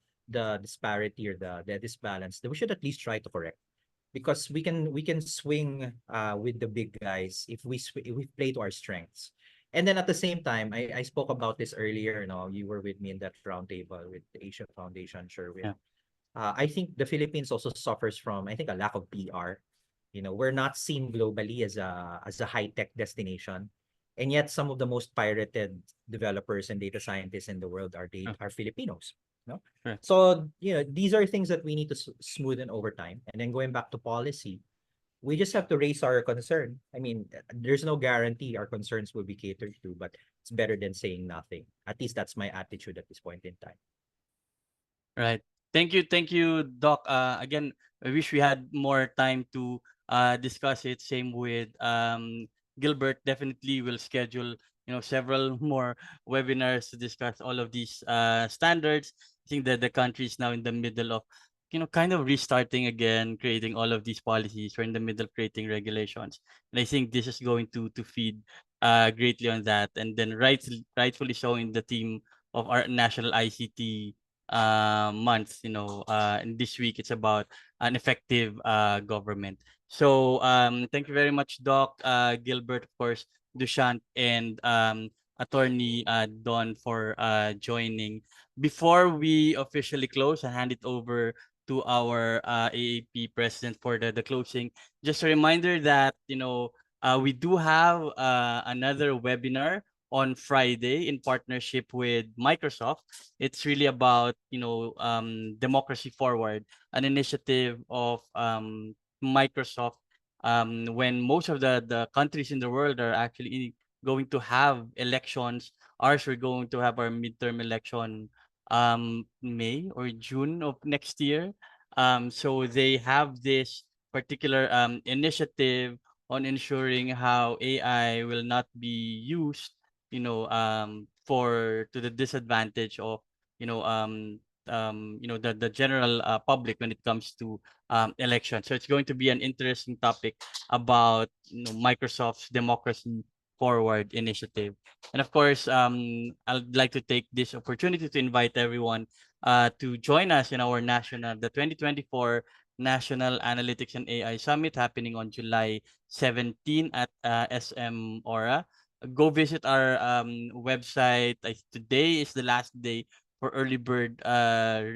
disparity or the disbalance that we should at least try to correct, because we can swing with the big guys if we play to our strengths. And then at the same time, I spoke about this earlier. You were with me in that roundtable with the Asia Foundation, Sherwin. Yeah. I think the Philippines also suffers from, I think, a lack of PR. We're not seen globally as a high-tech destination. And yet some of the most pirated developers and data scientists in the world are Filipinos. No? Right. So, these are things that we need to smoothen over time. And then going back to policy, we just have to raise our concern. I mean, there's no guarantee our concerns will be catered to, but it's better than saying nothing. At least that's my attitude at this point in time. Right. Thank you, Doc. Again, I wish we had more time to discuss it. Same with Gilbert. Definitely will schedule, several more webinars to discuss all of these standards. I think that the country is now in the middle of, kind of restarting again, creating all of these policies. We're in the middle of creating regulations, and I think this is going to feed greatly on that. And then rightfully so in the theme of our national ICT month, and this week it's about an effective government. So thank you very much, Doc, Gilbert, of course, Dushant, and attorney Don for joining. Before we officially close and hand it over to our AAP president for the closing, just a reminder that we do have another webinar on Friday in partnership with Microsoft. It's really about, democracy forward, an initiative of Microsoft, when most of the countries in the world are actually going to have elections. Ours, we're going to have our midterm election May or June of next year. So they have this particular initiative on ensuring how AI will not be used, for to the disadvantage of, the general public when it comes to elections. So it's going to be an interesting topic about, Microsoft's democracy forward initiative. And of course, I'd like to take this opportunity to invite everyone to join us in our the 2024 National Analytics and AI Summit happening on July 17 at SM Aura. Go visit our website. Today is the last day for early bird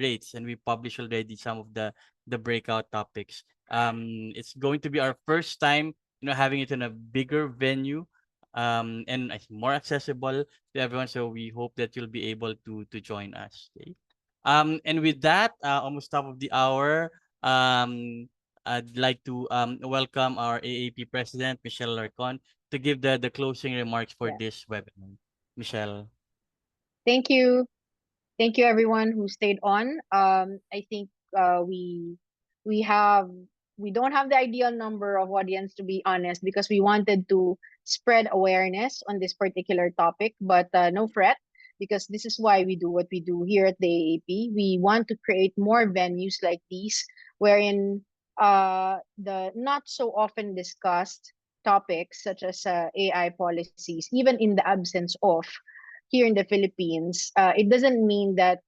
rates, and we publish already some of the breakout topics. It's going to be our first time, having it in a bigger venue, and I think more accessible to everyone. So we hope that you'll be able to join us. Okay. And with that, almost top of the hour, I'd like to welcome our AAP president, Michelle Larcon, to give the closing remarks for this webinar. Michelle. Thank you. Thank you everyone who stayed on. I think we have we don't have the ideal number of audience, to be honest, because we wanted to spread awareness on this particular topic, but no fret, because this is why we do what we do here at the AAP. We want to create more venues like these, wherein the not so often discussed topics such as AI policies, even in the absence of here in the Philippines, it doesn't mean that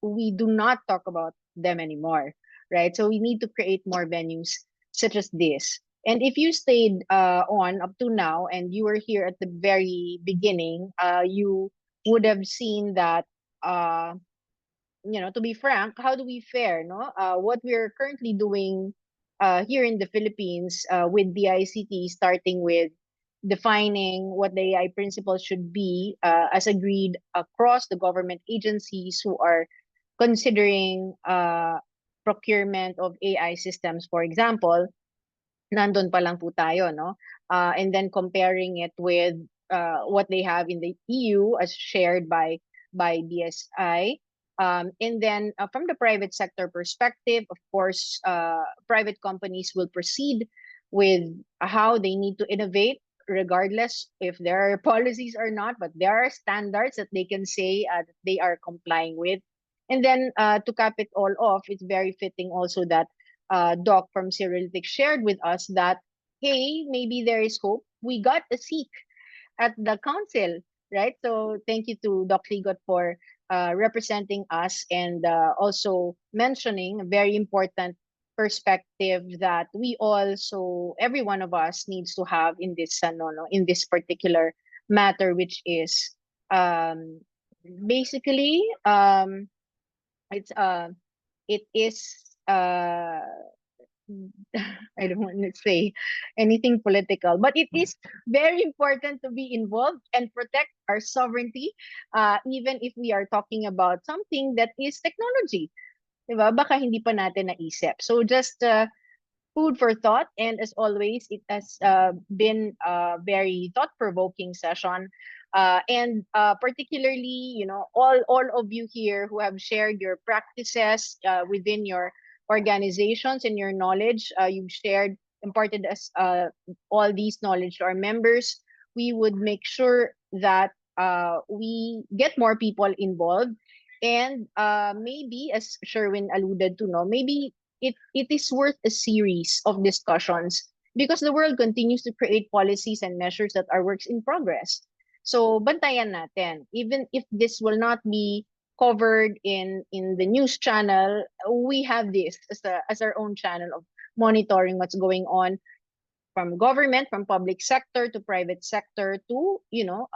we do not talk about them anymore, right? So we need to create more venues such as this. And if you stayed on up to now and you were here at the very beginning, you would have seen that, to be frank, how do we fare, no? What we're currently doing here in the Philippines with the ICT, starting with defining what the AI principles should be as agreed across the government agencies who are considering procurement of AI systems, for example. Nandun pa lang po tayo, no? And then comparing it with what they have in the EU as shared by BSI. And then from the private sector perspective, of course, private companies will proceed with how they need to innovate, regardless if there are policies or not, but there are standards that they can say that they are complying with. And then to cap it all off, it's very fitting also that Doc from Cyrillic shared with us that, hey, maybe there is hope. We got a seat at the council, right? So thank you to Doc Ligot for representing us, and also mentioning a very important perspective that we also, every one of us needs to have in this in this particular matter, which is basically it's it is I don't want to say anything political, but it is very important to be involved and protect our sovereignty, even if we are talking about something that is technology. Diba? Baka hindi pa natin naisip. So just food for thought. And as always, it has been a very thought-provoking session. And particularly, all of you here who have shared your practices within your organizations and your knowledge, you've shared, imparted us all these knowledge to our members. We would make sure that we get more people involved. And maybe, as Sherwin alluded to, no, maybe it is worth a series of discussions because the world continues to create policies and measures that are works in progress. So bantayan natin. Even if this will not be covered in the news channel, we have this as our own channel of monitoring what's going on from government, from public sector to private sector to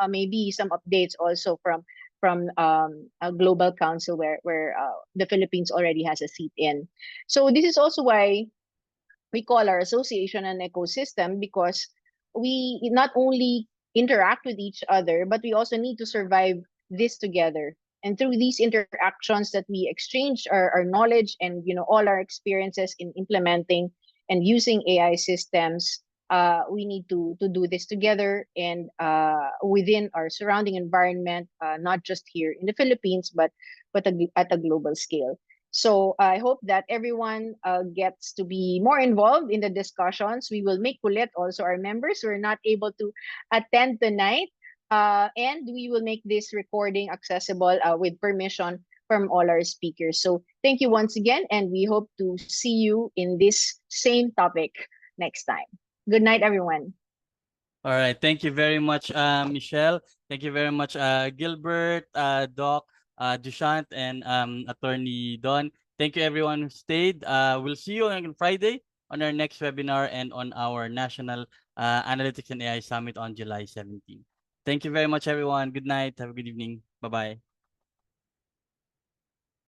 maybe some updates also from a global council where the Philippines already has a seat in. So this is also why we call our association an ecosystem, because we not only interact with each other, but we also need to survive this together. And through these interactions that we exchange our knowledge and all our experiences in implementing and using AI systems, we need to do this together and within our surrounding environment, not just here in the Philippines, but at a global scale. So I hope that everyone gets to be more involved in the discussions. We will make kulit also our members who are not able to attend tonight. And we will make this recording accessible with permission from all our speakers. So thank you once again, and we hope to see you in this same topic next time. Good night, everyone. All right. Thank you very much, Michelle. Thank you very much, Gilbert, Doc, Dushant, and Attorney Don. Thank you, everyone who stayed. We'll see you on Friday on our next webinar and on our National Analytics and AI Summit on July 17th. Thank you very much, everyone. Good night. Have a good evening. Bye-bye.